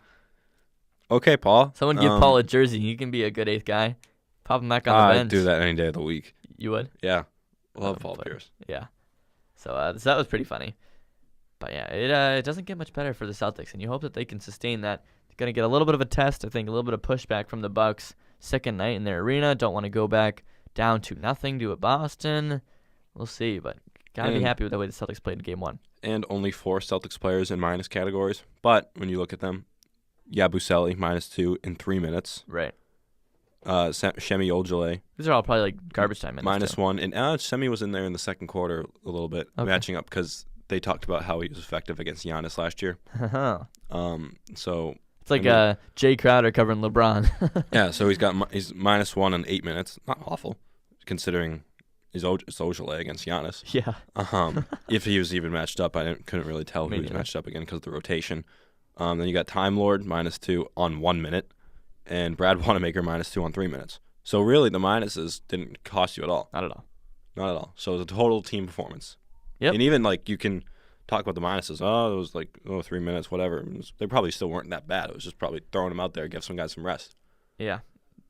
Okay, Paul. Someone give Paul a jersey. He can be a good 8th guy. Pop him back on the I'd bench. do that any day of the week. You would? Yeah. Love Oh, Paul boy. Pierce. Yeah. So that was pretty funny. But yeah, it doesn't get much better for the Celtics, and you hope that they can sustain that. They're going to get a little bit of a test, I think, a little bit of pushback from the Bucks. Second night in their arena. Don't want to go back down 2-0 to a Boston. We'll see, but got to be happy with the way the Celtics played in Game 1. And only 4 Celtics players in minus categories. But when you look at them, Yabusele, -2 in 3 minutes. Right. Shemi Ojeleye, These are all probably like garbage time minutes. -1. And Shemi was in there in the second quarter a little bit, Okay. matching up because they talked about how he was effective against Giannis last year. So It's like Jay Crowder covering LeBron. yeah, so he's -1 in 8 minutes. Not awful, considering it's Ojeleye against Giannis. Yeah. If he was even matched up, couldn't really tell who he was matched up again because of the rotation. Then you got Time Lord -2 on 1 minute, and Brad Wanamaker -2 on 3 minutes. So really, the minuses didn't cost you at all. Not at all. Not at all. So it was a total team performance. Yep. And even like you can talk about the minuses. Oh, it was like 3 minutes, whatever. They probably still weren't that bad. It was just probably throwing them out there, give some guys some rest. Yeah.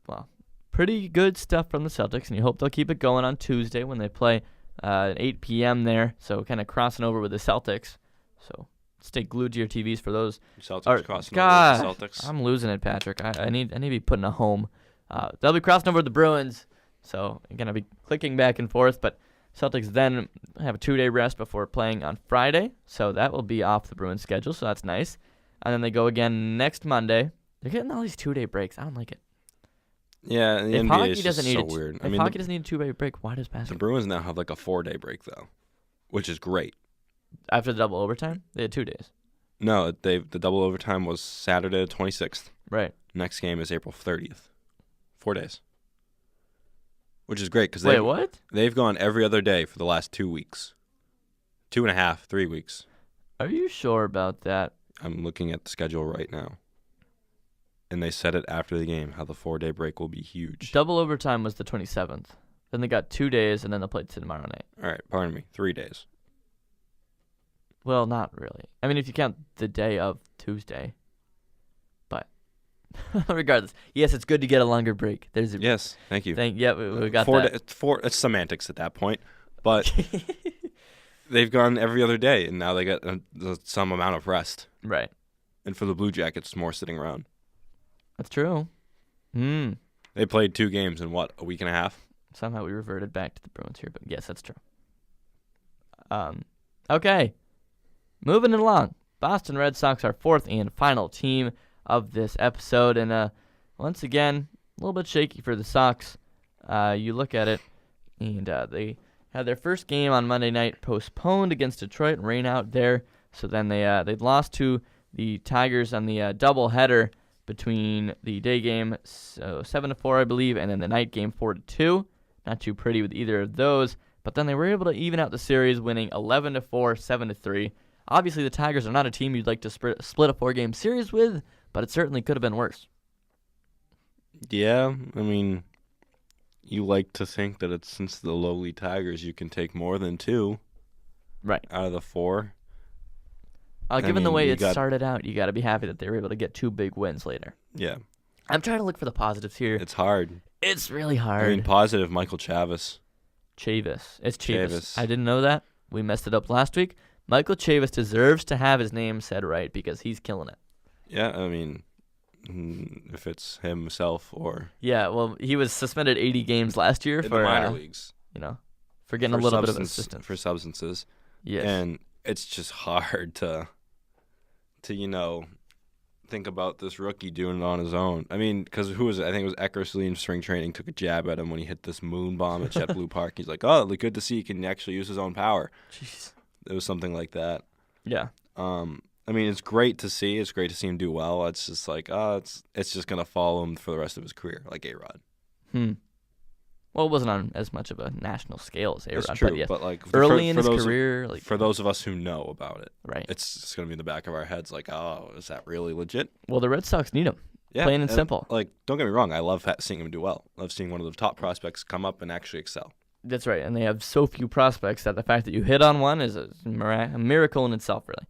Well, pretty good stuff from the Celtics, and you hope they'll keep it going on Tuesday when they play at 8 p.m. there. So kind of crossing over with the Celtics. So stay glued to your TVs for those. Celtics crossing God, over with the Celtics. I'm losing it, Patrick. I need to be putting a home. They'll be crossing over with the Bruins, so I'm gonna be clicking back and forth. But Celtics then have a 2-day rest before playing on Friday, so that will be off the Bruins schedule. So that's nice. And then they go again next Monday. They're getting all these 2-day breaks. I don't like it. Yeah, and the If NBA hockey is doesn't just need so weird. If hockey doesn't need a 2-day break, why does the basketball? Bruins now have like a 4-day break though, which is great. After the double overtime, they had 2 days. No, the double overtime was Saturday 26th. Right. Next game is April 30th. 4 days. Which is great because Wait, what? they've gone every other day for the last 2 weeks. 2.5, 3 weeks. Are you sure about that? I'm looking at the schedule right now. And they said it after the game, how the 4-day break will be huge. Double overtime was the 27th. Then they got 2 days, and then they'll play tomorrow night. All right, pardon me, 3 days. Well, not really. I mean, if you count the day of Tuesday. But regardless, yes, it's good to get a longer break. There's Yes, thank you. Yeah, we got that. It's semantics at that point, but they've gone every other day, and now they got some amount of rest. Right. And for the Blue Jackets, more sitting around. That's true. They played 2 games in, a week and a half? Somehow we reverted back to the Bruins here, but yes, that's true. Okay. Moving along. Boston Red Sox, our fourth and final team of this episode. And once again, a little bit shaky for the Sox. You look at it, and they had their first game on Monday night postponed against Detroit, rain out there. So then they lost to the Tigers on the doubleheader between the day game, so 7-4, I believe, and then the night game 4-2. Not too pretty with either of those. But then they were able to even out the series, winning 11-4, 7-3. Obviously, the Tigers are not a team you'd like to split a 4-game series with, but it certainly could have been worse. Yeah, I mean, you like to think that it's since the lowly Tigers, you can take more than 2 right out of the 4. Given the way it started out, you got to be happy that they were able to get 2 big wins later. Yeah. I'm trying to look for the positives here. It's hard. It's really hard. I mean, positive, Michael Chavis. It's Chavis. I didn't know that. We messed it up last week. Michael Chavis deserves to have his name said right because he's killing it. Yeah, I mean, if it's himself or... Yeah, well, he was suspended 80 games last year in for the minor leagues. For getting a little bit of assistance. For substances. Yes. And it's just hard to think about this rookie doing it on his own. I mean, because who was it? I think it was Eckersley in spring training took a jab at him when he hit this moon bomb at JetBlue Park. He's like, oh, good to see he can actually use his own power. Jeez. It was something like that. Yeah. I mean, it's great to see. It's great to see him do well. It's just like, it's just going to follow him for the rest of his career, like A-Rod. Well, it wasn't on as much of a national scale as A-Rod. That's true, but, yeah. but like early in his career. For those of us who know about it, right? It's just going to be in the back of our heads like, oh, is that really legit? Well, the Red Sox need him. Yeah, plain and simple. Like, don't get me wrong. I love seeing him do well. I love seeing one of the top prospects come up and actually excel. That's right, and they have so few prospects that the fact that you hit on one is a miracle in itself, really.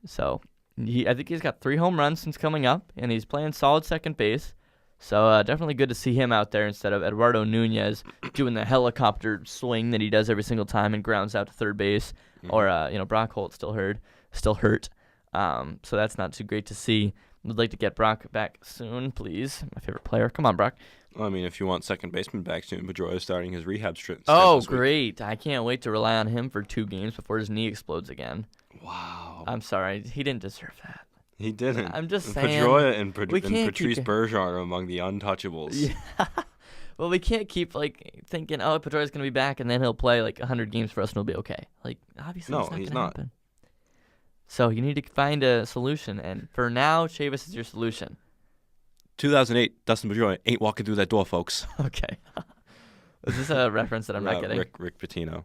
So, I think he's got 3 home runs since coming up, and he's playing solid second base. So, definitely good to see him out there instead of Eduardo Nunez doing the helicopter swing that he does every single time and grounds out to third base. Or, Brock Holt still hurt. So that's not too great to see. Would like to get Brock back soon, please. My favorite player. Come on, Brock. Well, I mean, if you want second baseman back soon, Pedroia is starting his rehab stint. Oh, great. I can't wait to rely on him for 2 games before his knee explodes again. Wow. I'm sorry. He didn't deserve that. He didn't. I'm just saying. Pedroia and Patrice Bergeron are among the untouchables. Yeah. Well, we can't keep thinking, oh, Pedroia's going to be back, and then he'll play 100 games for us, and he'll be okay. Obviously, no, he's not. Happen. So you need to find a solution, and for now, Chavis is your solution. 2008, Dustin Pedroia ain't walking through that door, folks. Okay. Is this a reference that I'm not getting? Rick Pitino.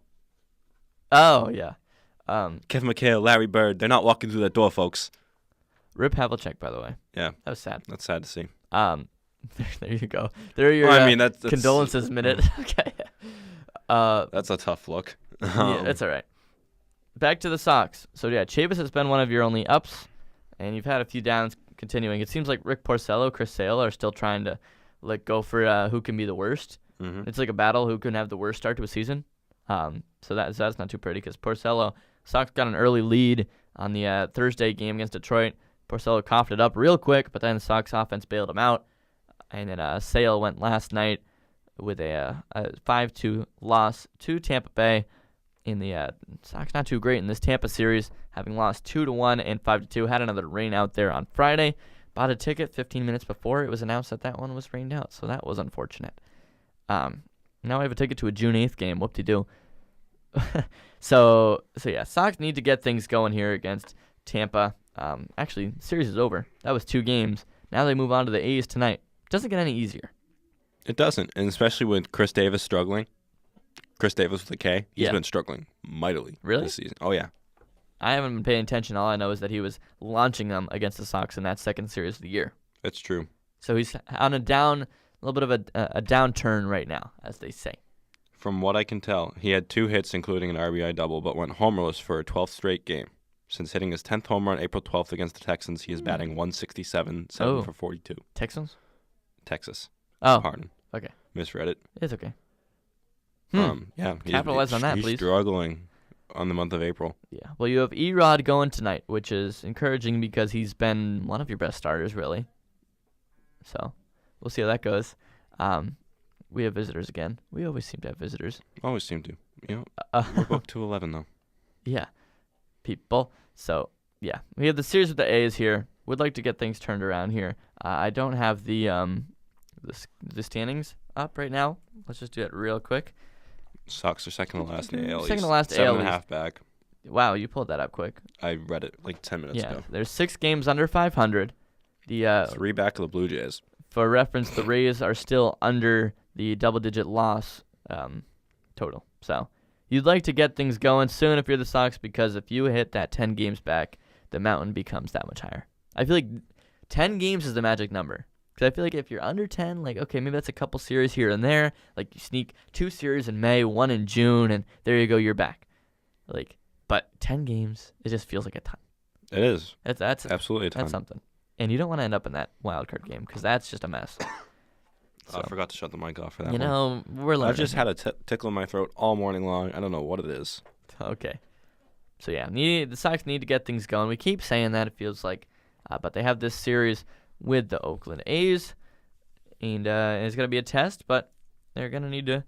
Oh, yeah. Kevin McHale, Larry Bird, they're not walking through that door, folks. Rip Havlicek, by the way. Yeah. That was sad. That's sad to see. There you go. There are your that's condolences minute. Okay. That's a tough look. Yeah, it's all right. Back to the Sox. So, yeah, Chavis has been one of your only ups, and you've had a few downs continuing. It seems like Rick Porcello, Chris Sale are still trying to go for who can be the worst. Mm-hmm. It's like a battle who can have the worst start to a season. So that's not too pretty because Porcello, Sox got an early lead on the Thursday game against Detroit. Porcello coughed it up real quick, but then the Sox offense bailed him out. And then Sale went last night with a 5-2 loss to Tampa Bay. In the Sox not too great in this Tampa series, having lost 2-1 and 5-2. Had another rain out there on Friday. Bought a ticket 15 minutes before it was announced that one was rained out, so that was unfortunate. Now I have a ticket to a June 8th game. Whoop-de-doo. So yeah, Sox need to get things going here against Tampa. Actually, the series is over. That was 2 games. Now they move on to the A's tonight. Doesn't get any easier. It doesn't, and especially with Chris Davis struggling. Chris Davis with a K. He's been struggling mightily this season. Oh, yeah. I haven't been paying attention. All I know is that he was launching them against the Sox in that second series of the year. That's true. So he's on a little bit of a downturn right now, as they say. From what I can tell, he had 2 hits, including an RBI double, but went homerless for a 12th straight game. Since hitting his 10th home run April 12th against the Texans, he is batting 167, 7 for 42. Texans? Texas. Oh, Pardon. okay. Misread it. It's okay. Yeah. Capitalize on that, he's please. struggling on the month of April. Yeah. Well, you have Erod going tonight, which is encouraging because he's been one of your best starters, really. So we'll see how that goes. We have visitors again. We always seem to have visitors. Always seem to. We're booked to 11, though. Yeah. People. So, yeah. We have the series with the A's here. Would like to get things turned around here. I don't have the standings up right now. Let's just do it real quick. Sox are second to last in the AL. Second to last AL. 7.5 back. Wow, you pulled that up quick. I read it like 10 minutes ago. There's 6 games under 500. 3 back of the Blue Jays. For reference, the Rays are still under the double-digit loss total. So you'd like to get things going soon if you're the Sox, because if you hit that 10 games back, the mountain becomes that much higher. I feel like 10 games is the magic number. Because I feel like if you're under 10, like, okay, maybe that's a couple series here and there. Like, you sneak 2 series in May, 1 in June, and there you go, you're back. Like, but 10 games, it just feels like a ton. It is. That's absolutely a ton. That's something. And you don't want to end up in that wild card game, because that's just a mess. I forgot to shut the mic off for that one. We're learning. I've just had a tickle in my throat all morning long. I don't know what it is. Okay. So, yeah, the Sox need to get things going. We keep saying that, it feels like. But they have this series with the Oakland A's. And it's going to be a test, but they're going to need to,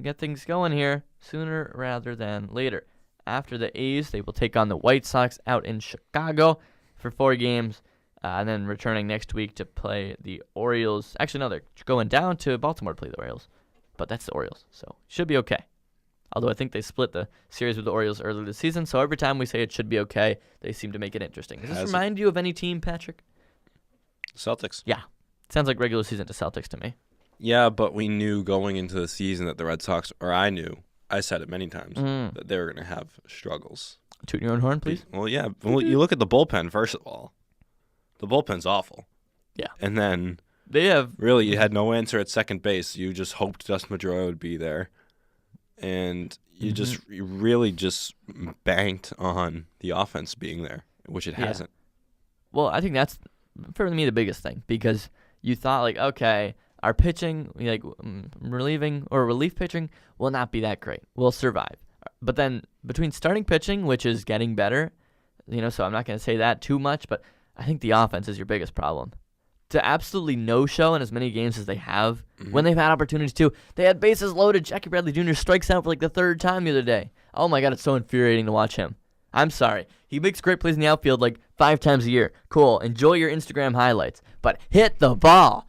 get things going here sooner rather than later. After the A's, they will take on the White Sox out in Chicago for 4 games. And then returning next week to play the Orioles. Actually, no, they're going down to Baltimore to play the Orioles. But that's the Orioles, so should be okay. Although I think they split the series with the Orioles earlier this season, so every time we say it should be okay, they seem to make it interesting. Does this remind you of any team, Patrick? Celtics. Yeah. Sounds like regular season to Celtics to me. Yeah, but we knew going into the season that the Red Sox, or I said it many times, that they were going to have struggles. Toot your own horn, please? Well, yeah. Well, you look at the bullpen, first of all. The bullpen's awful. Yeah. And then really you had no answer at second base. You just hoped Dustin Pedroia would be there. And you really just banked on the offense being there, which it hasn't. Well, I think that's, for me, the biggest thing, because you thought, like, okay, our pitching, like relief pitching will not be that great. We'll survive. But then between starting pitching, which is getting better, so I'm not going to say that too much, but I think the offense is your biggest problem. To absolutely no-show in as many games as they have, when they've had opportunities to. They had bases loaded. Jackie Bradley Jr. strikes out for like the 3rd time the other day. Oh, my God, it's so infuriating to watch him. I'm sorry. He makes great plays in the outfield like 5 times a year. Cool. Enjoy your Instagram highlights. But hit the ball.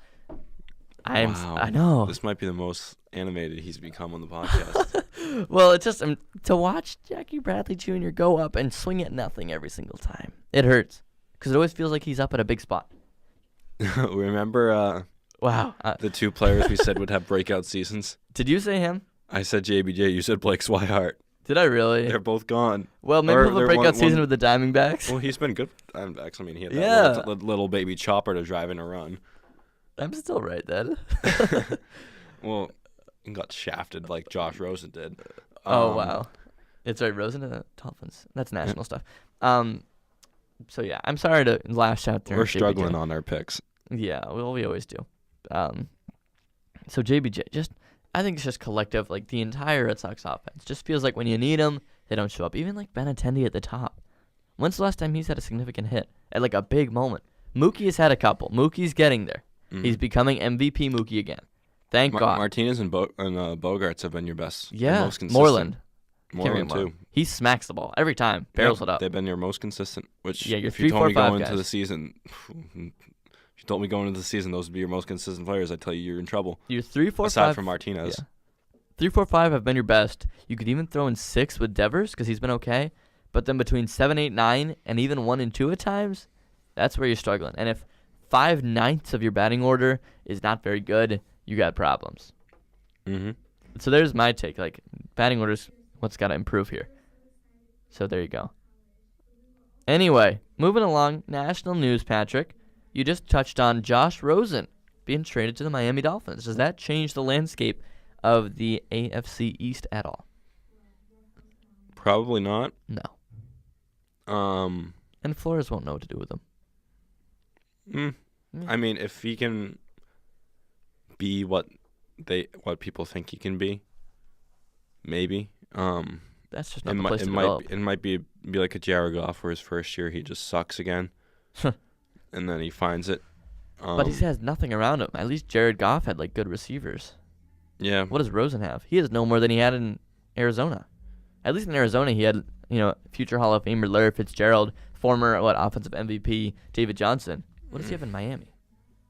Wow. I know. This might be the most animated he's become on the podcast. Well, it's just to watch Jackie Bradley Jr. go up and swing at nothing every single time. It hurts. Because it always feels like he's up at a big spot. Remember the 2 players we said would have breakout seasons? Did you say him? I said JBJ. You said Blake Swihart. Did I really? They're both gone. Well, maybe we'll have a breakout season with the Diamondbacks. Well, he's been good with the Diamondbacks. I mean, he had that little baby chopper to drive in a run. I'm still right then. Well, he got shafted like Josh Rosen did. Oh, wow. It's right, Rosen to the Dolphins. That's national stuff. So, yeah, I'm sorry to lash out there. We're struggling on our picks. Yeah, well, we always do. So, JBJ, I think it's just collective, like the entire Red Sox offense. Just feels like when you need them, they don't show up. Even like Benintendi at the top. When's the last time he's had a significant hit at like a big moment? Mookie has had a couple. Mookie's getting there. He's becoming MVP Mookie again. Thank God. Martinez and Bogarts have been your best. Yeah, most consistent. Moreland too. He smacks the ball every time. Barrels it up. They've been your most consistent. Which, you're if you told me going into guys. the season, if you told me going into the season those would be your most consistent players, I'd tell you you're in trouble. You're 3, 4, 5. Aside from Martinez. Yeah. 3, 4, 5 have been your best. You could even throw in 6 with Devers because he's been okay. But then between 7, 8, 9, and even 1 and 2 at times, that's where you're struggling. And if 5/9 of your batting order is not very good, you got problems. So there's my take. Like, batting order's what's got to improve here. So there you go. Anyway, moving along, national news, Patrick. You just touched on Josh Rosen being traded to the Miami Dolphins. Does that change the landscape of the AFC East at all? Probably not. No. Um, And Flores won't know what to do with them. I mean, if he can be what people think he can be, maybe. That's just not the place to develop. It might be like a Jared Goff, where his first year he just sucks again, and then he finds it. But he has nothing around him. At least Jared Goff had like good receivers. Yeah. What does Rosen have? He has no more than he had in Arizona. At least in Arizona, he had future Hall of Famer Larry Fitzgerald, former offensive MVP David Johnson. What does he have in Miami?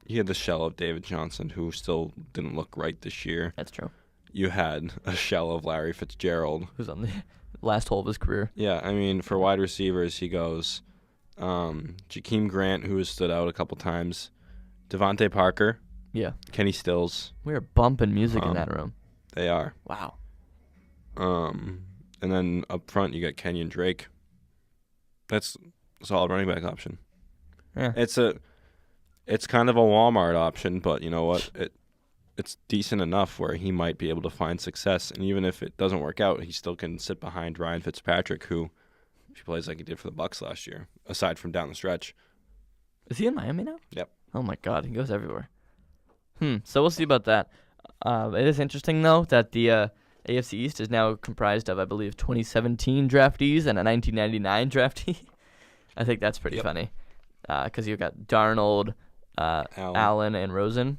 He had the shell of David Johnson, who still didn't look right this year. That's true. You had a shell of Larry Fitzgerald, Who's on the last hole of his career. Yeah, I mean, for wide receivers, he goes Jakeem Grant, who has stood out a couple times, Devontae Parker, Yeah. Kenny Stills. We are bumping music in that room. They are. Wow. And then up front, you got Kenyon Drake. That's a solid running back option. Yeah. It's kind of a Walmart option, but you know what? It's decent enough where he might be able to find success. And even if it doesn't work out, he still can sit behind Ryan Fitzpatrick, who if he plays like he did for the Bucs last year, aside from down the stretch. Is he in Miami now? Yep. Oh, my God. He goes everywhere. So we'll see about that. It is interesting, though, that the AFC East is now comprised of, I believe, 2017 draftees and a 1999 draftee. I think that's pretty funny because you've got Darnold, Allen, and Rosen.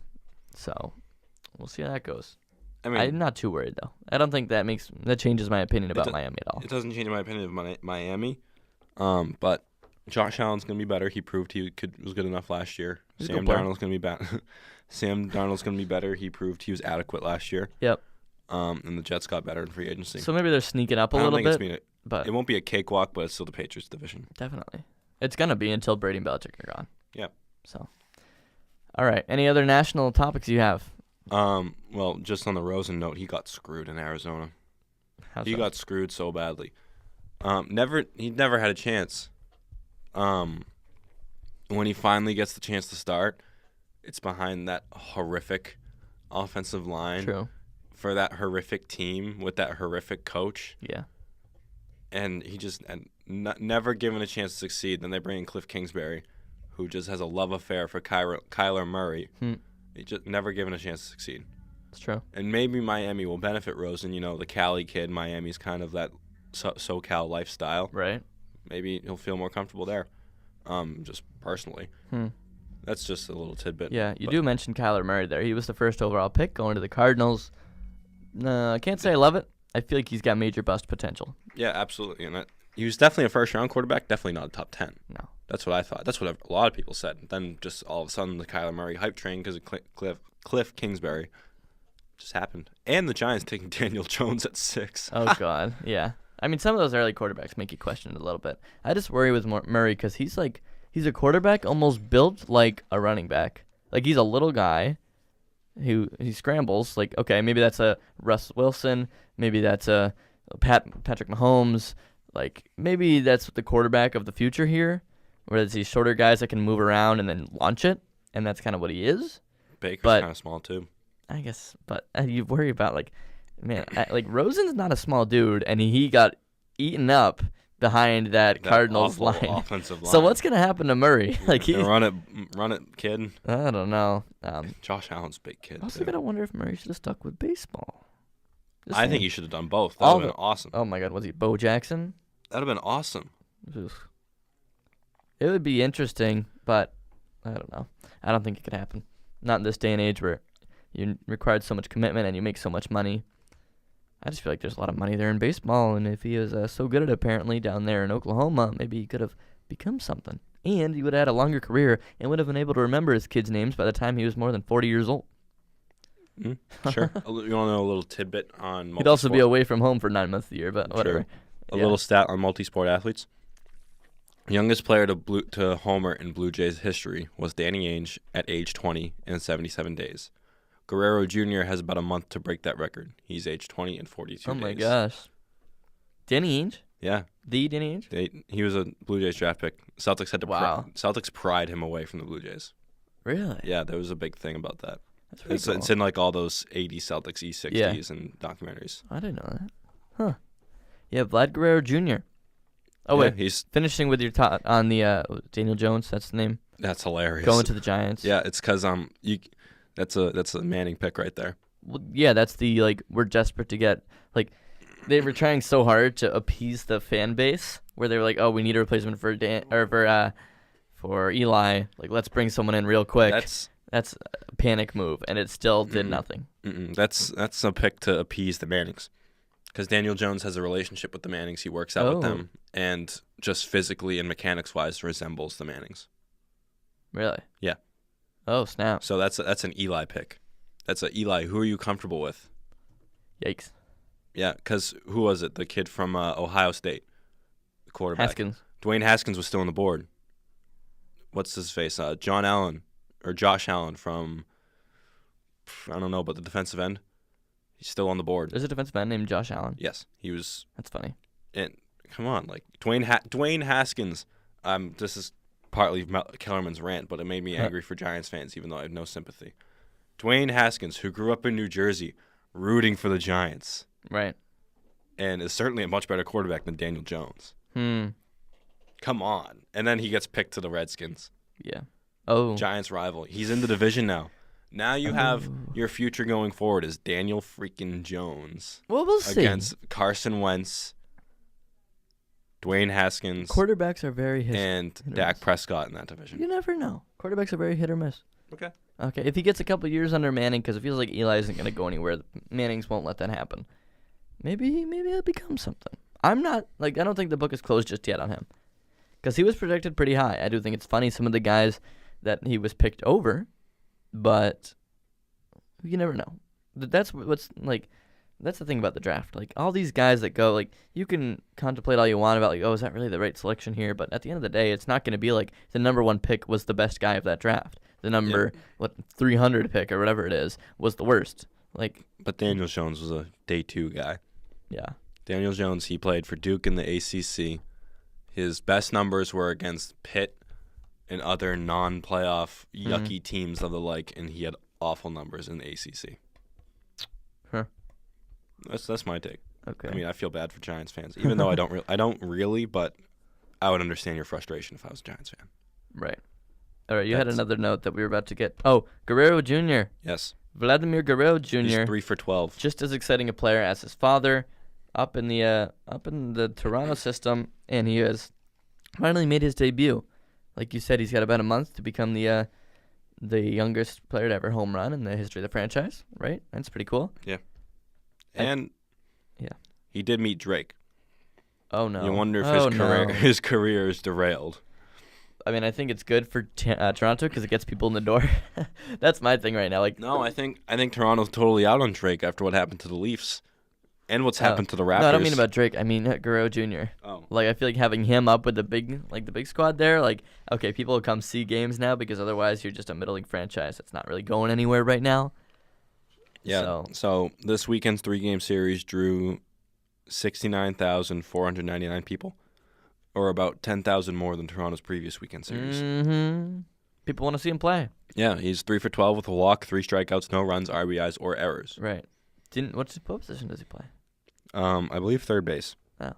So we'll see how that goes. I mean, I'm not too worried, though. I don't think that changes my opinion about Miami at all. It doesn't change my opinion of Miami. But Josh Allen's going to be better. He proved he was good enough last year. Sam Darnold's going to be better. Sam Darnold's going to be better. He proved he was adequate last year. Yep. And the Jets got better in free agency. So maybe they're sneaking up a little bit. But it won't be a cakewalk, but it's still the Patriots division. Definitely. It's going to be until Brady and Belichick are gone. Yep. So, all right. Any other national topics you have? Well, just on the Rosen note, he got screwed in Arizona. He got screwed so badly. He never had a chance. When he finally gets the chance to start, it's behind that horrific offensive line. True. For that horrific team with that horrific coach. Yeah. And he just never given a chance to succeed. Then they bring in Cliff Kingsbury, who just has a love affair for Kyler Murray. He just never given a chance to succeed. It's true. And maybe Miami will benefit Rosen. The Cali kid. Miami's kind of that SoCal lifestyle. Right. Maybe he'll feel more comfortable there. Just personally. That's just a little tidbit. Yeah, you do mention Kyler Murray there. He was the first overall pick going to the Cardinals. I can't say I love it. I feel like he's got major bust potential. Yeah, absolutely. And he was definitely a first-round quarterback, definitely not a top 10. No. That's what I thought. That's what a lot of people said. Then just all of a sudden the Kyler Murray hype train because of Cliff Kingsbury just happened. And the Giants taking Daniel Jones at 6. Oh, God. Yeah. I mean, some of those early quarterbacks make you question it a little bit. I just worry with Murray because he's a quarterback almost built like a running back. Like, he's a little guy. He scrambles, like, okay, maybe that's a Russ Wilson, maybe that's a Patrick Mahomes, like, maybe that's the quarterback of the future here, where it's these shorter guys that can move around and then launch it, and that's kind of what he is. Baker's kind of small, too. I guess, but you worry about, like, man, Rosen's not a small dude, and he got eaten up behind that Cardinals line. Offensive line. So what's gonna happen to Murray? Like run it, kid. I don't know. Josh Allen's a big kid. I also gotta wonder if Murray should have stuck with baseball. I think he should have done both. That would have been awesome. Oh my God, was he Bo Jackson? That would have been awesome. It would be interesting, but I don't know. I don't think it could happen. Not in this day and age where you required so much commitment and you make so much money. I just feel like there's a lot of money there in baseball, and if he is so good at it apparently down there in Oklahoma, maybe he could have become something. And he would have had a longer career and would have been able to remember his kids' names by the time he was more than 40 years old. Sure. You want to know a little tidbit on multi-sport? He'd also be away from home for 9 months of the year, but whatever. A little stat on multi-sport athletes. Youngest player to homer in Blue Jays history was Danny Ainge at age 20 and 77 days. Guerrero Jr. has about a month to break that record. He's age 20 and 42 days. Oh, my gosh. Danny Ainge? Yeah. The Danny Ainge? He was a Blue Jays draft pick. Celtics had to Wow. Celtics pried him away from the Blue Jays. Really? Yeah, there was a big thing about that. That's pretty It's, cool. it's in like all those 80s Celtics, E60s, and documentaries. I didn't know that. Huh. Yeah, Vlad Guerrero Jr. Oh, wait. He's Finishing with your top on the Daniel Jones, that's the name. that's hilarious. Going to the Giants. Yeah, it's because that's a Manning pick right there. Well, yeah, that's the, like, we're desperate to get, like, they were trying so hard to appease the fan base where they were like, oh, we need a replacement for for Eli. Like, let's bring someone in real quick. That's a panic move, and it still did nothing. That's a pick to appease the Mannings, because Daniel Jones has a relationship with the Mannings. He works out with them, and just physically and mechanics-wise resembles the Mannings. Really? Yeah. Oh, snap. So that's an Eli pick. That's a Eli. Who are you comfortable with? Yikes. Yeah, because who was it? The kid from Ohio State, the quarterback. Haskins. Dwayne Haskins was still on the board. What's his face? John Allen or Josh Allen from, I don't know, but the defensive end. He's still on the board. There's a defensive end named Josh Allen. Yes, he was. That's funny. And come on, like Dwayne Haskins. This is partly Kellerman's rant, but it made me angry for Giants fans, even though I have no sympathy. Dwayne Haskins, who grew up in New Jersey, rooting for the Giants, Right. and is certainly a much better quarterback than Daniel Jones. Come on. And then he gets picked to the Redskins. Yeah. Oh. Giants rival. He's in the division now. Now you have your future going forward is Daniel freaking Jones Well, we'll see. against Carson Wentz, Dwayne Haskins, Quarterbacks are very hit and or Dak miss. Prescott in that division. You never know. Quarterbacks are very hit or miss. Okay. Okay, if he gets a couple years under Manning, because it feels like Eli isn't going to go anywhere, the Mannings won't let that happen. Maybe he'll become something. I don't think the book is closed just yet on him, because he was projected pretty high. I do think it's funny some of the guys that he was picked over, but you never know. That's the thing about the draft. Like, all these guys that go, like, you can contemplate all you want about, like, oh, is that really the right selection here? But at the end of the day, it's not going to be like the number one pick was the best guy of that draft. The number 300 pick or whatever it is was the worst. Like, But Daniel Jones was a day 2 guy. yeah. Daniel Jones, he played for Duke in the ACC. His best numbers were against Pitt and other non-playoff yucky teams of the like, and he had awful numbers in the ACC. Huh. That's my take. Okay. I mean, I feel bad for Giants fans, even though I don't really, but I would understand your frustration if I was a Giants fan. Right. All right, you had another note that we were about to get. Oh, Guerrero Jr. Yes. Vladimir Guerrero Jr. He's 3 for 12. Just as exciting a player as his father, up in the Toronto system, and he has finally made his debut. Like you said, he's got about a month to become the youngest player to ever home run in the history of the franchise. Right? That's pretty cool. Yeah. And he did meet Drake. Oh no! You wonder if his career is derailed. I mean, I think it's good for Toronto because it gets people in the door. That's my thing right now. Like, No, I think Toronto's totally out on Drake after what happened to the Leafs, and what's happened to the Raptors. No, I don't mean about Drake. I mean Guerrero Jr. Oh. Like, I feel like having him up with the big squad there. Like, okay, people will come see games now because otherwise you're just a middling franchise that's not really going anywhere right now. Yeah. So this weekend's 3-game series drew 69,499 people, or about 10,000 more than Toronto's previous weekend series. Mm-hmm. People want to see him play. Yeah, he's 3 for 12 with a walk, 3 strikeouts, no runs, RBIs, or errors. Right. What position does he play? I believe third base. Oh.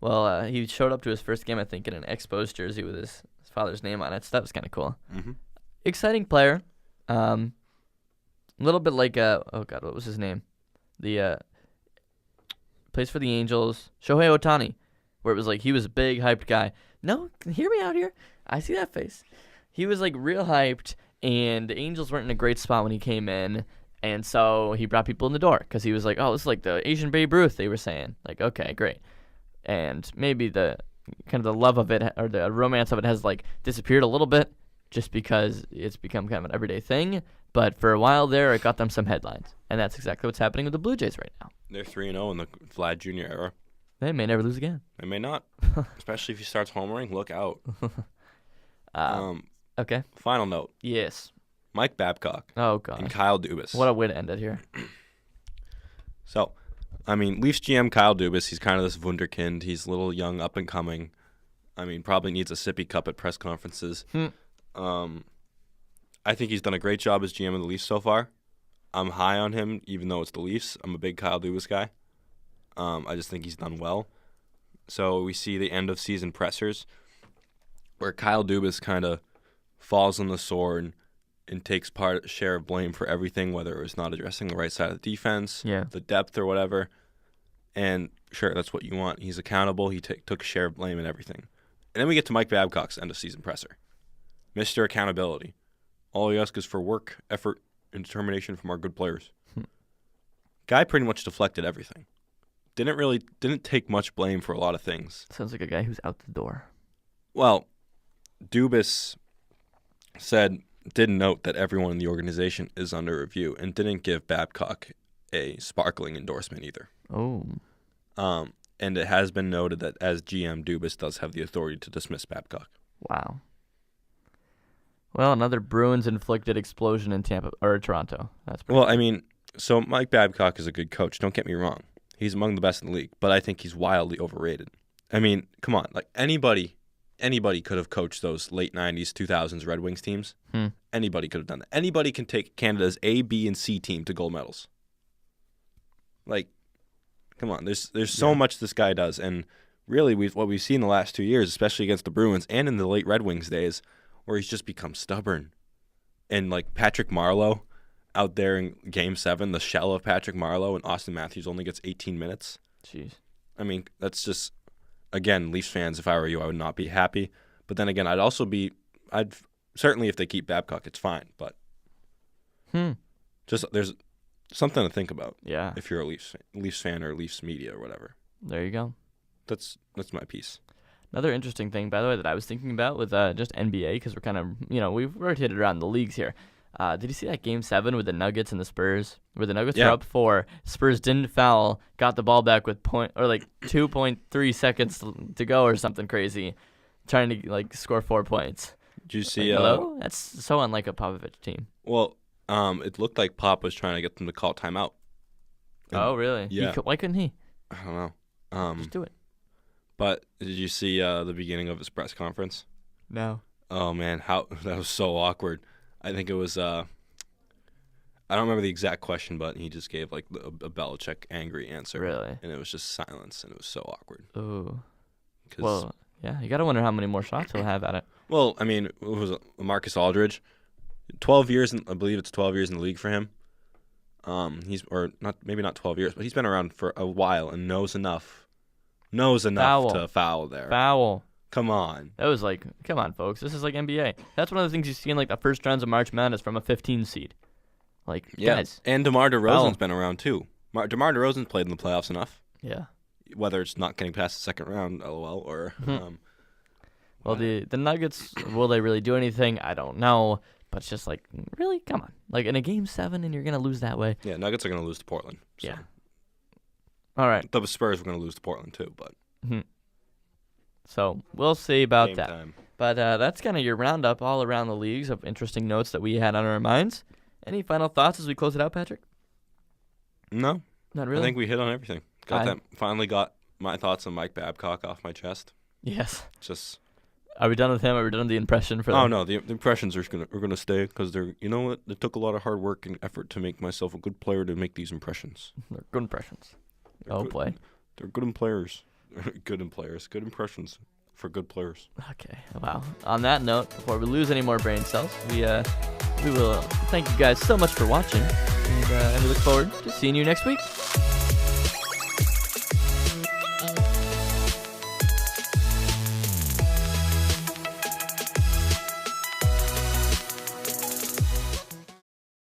Well, he showed up to his first game, I think, in an Expos jersey with his father's name on it. So that was kind of cool. Mm-hmm. Exciting player. A little bit like what was his name? The plays for the Angels, Shohei Ohtani, where it was like he was a big hyped guy. No, hear me out here. I see that face. He was like real hyped, and the Angels weren't in a great spot when he came in, and so he brought people in the door because he was like, oh, this is like the Asian Babe Ruth, they were saying. Like, okay, great. And maybe the kind of the love of it or the romance of it has like disappeared a little bit just because it's become kind of an everyday thing. But for a while there, it got them some headlines, and that's exactly what's happening with the Blue Jays right now. They're 3-0 in the Vlad Jr. era. They may never lose again. They may not, especially if he starts homering. Look out. Okay. Final note. Yes. Mike Babcock Oh, God. and Kyle Dubas. What a way to end it here. So, I mean, Leafs GM Kyle Dubas, he's kind of this wunderkind. He's a little young, up and coming. I mean, probably needs a sippy cup at press conferences. I think he's done a great job as GM of the Leafs so far. I'm high on him, even though it's the Leafs. I'm a big Kyle Dubas guy. I just think he's done well. So we see the end of season pressers where Kyle Dubas kind of falls on the sword and takes share of blame for everything, whether it was not addressing the right side of the defense, the depth or whatever. And sure, that's what you want. He's accountable. He took a share of blame and everything. And then we get to Mike Babcock's end of season presser. Mr. Accountability. All he asks is for work, effort, and determination from our good players. Guy pretty much deflected everything. Didn't take much blame for a lot of things. Sounds like a guy who's out the door. Well, Dubas did note that everyone in the organization is under review and didn't give Babcock a sparkling endorsement either. Oh. And it has been noted that as GM, Dubas does have the authority to dismiss Babcock. Wow. Well, another Bruins-inflicted explosion in Toronto. That's pretty Well, I mean, so Mike Babcock is a good coach. Don't get me wrong. He's among the best in the league, but I think he's wildly overrated. I mean, come on. Like, anybody could have coached those late 90s, 2000s Red Wings teams. Anybody could have done that. Anybody can take Canada's A, B, and C team to gold medals. Like, come on. There's so much this guy does. And really, what we've seen in the last 2 years, especially against the Bruins and in the late Red Wings days, where he's just become stubborn. And, like, Patrick Marleau out there in Game 7, the shell of Patrick Marleau, and Austin Matthews only gets 18 minutes. Jeez. I mean, that's just, again, Leafs fans, if I were you, I would not be happy. But then again, I'd certainly if they keep Babcock, it's fine. But just there's something to think about. Yeah. If you're a Leafs fan or Leafs media or whatever. There you go. That's my piece. Another interesting thing, by the way, that I was thinking about with just NBA, because we're kind of, we've rotated around the leagues here. Did you see that Game 7 with the Nuggets and the Spurs, where the Nuggets were up 4, Spurs didn't foul, got the ball back with 2.3 seconds to go or something crazy, trying to score 4 points. Did you see? Hello? That's so unlike a Popovich team. Well, it looked like Pop was trying to get them to call timeout. Oh, really? Yeah. Why couldn't he? I don't know. Just do it. But did you see the beginning of his press conference? No. Oh man, that was so awkward. I think it was I don't remember the exact question, but he just gave a Belichick angry answer. Really? And it was just silence, and it was so awkward. Ooh. Well, yeah, you got to wonder how many more shots he'll have at it. Well, I mean, it was Marcus Aldridge. 12 years, I believe it's 12 years in the league for him. Maybe not 12 years, but he's been around for a while and knows enough to foul there. Foul. Come on. That was come on, folks. This is like NBA. That's one of the things you see in the first rounds of March Madness from a 15 seed. Guys. And DeMar DeRozan's been around too. DeMar DeRozan's played in the playoffs enough. Yeah. Whether it's not getting past the second round, lol, or. Well, the Nuggets, will they really do anything? I don't know. But it's just really, come on. In a Game 7 and you're going to lose that way. Yeah, Nuggets are going to lose to Portland. So. Yeah. All right. The Spurs were going to lose to Portland too, but. So we'll see about Game that. time. But that's kind of your roundup all around the leagues of interesting notes that we had on our minds. Any final thoughts as we close it out, Patrick? No. Not really? I think we hit on everything. Finally got my thoughts on Mike Babcock off my chest. Yes. Just. Are we done with him? Are we done with the impression for them? Oh, no. The impressions are gonna stay because they're, you know what? It took a lot of hard work and effort to make myself a good player to make these impressions. They're good impressions. Good. Boy. They're good players. Good impressions for good players. Okay. Wow. On that note, before we lose any more brain cells, we will thank you guys so much for watching, and we look forward to seeing you next week.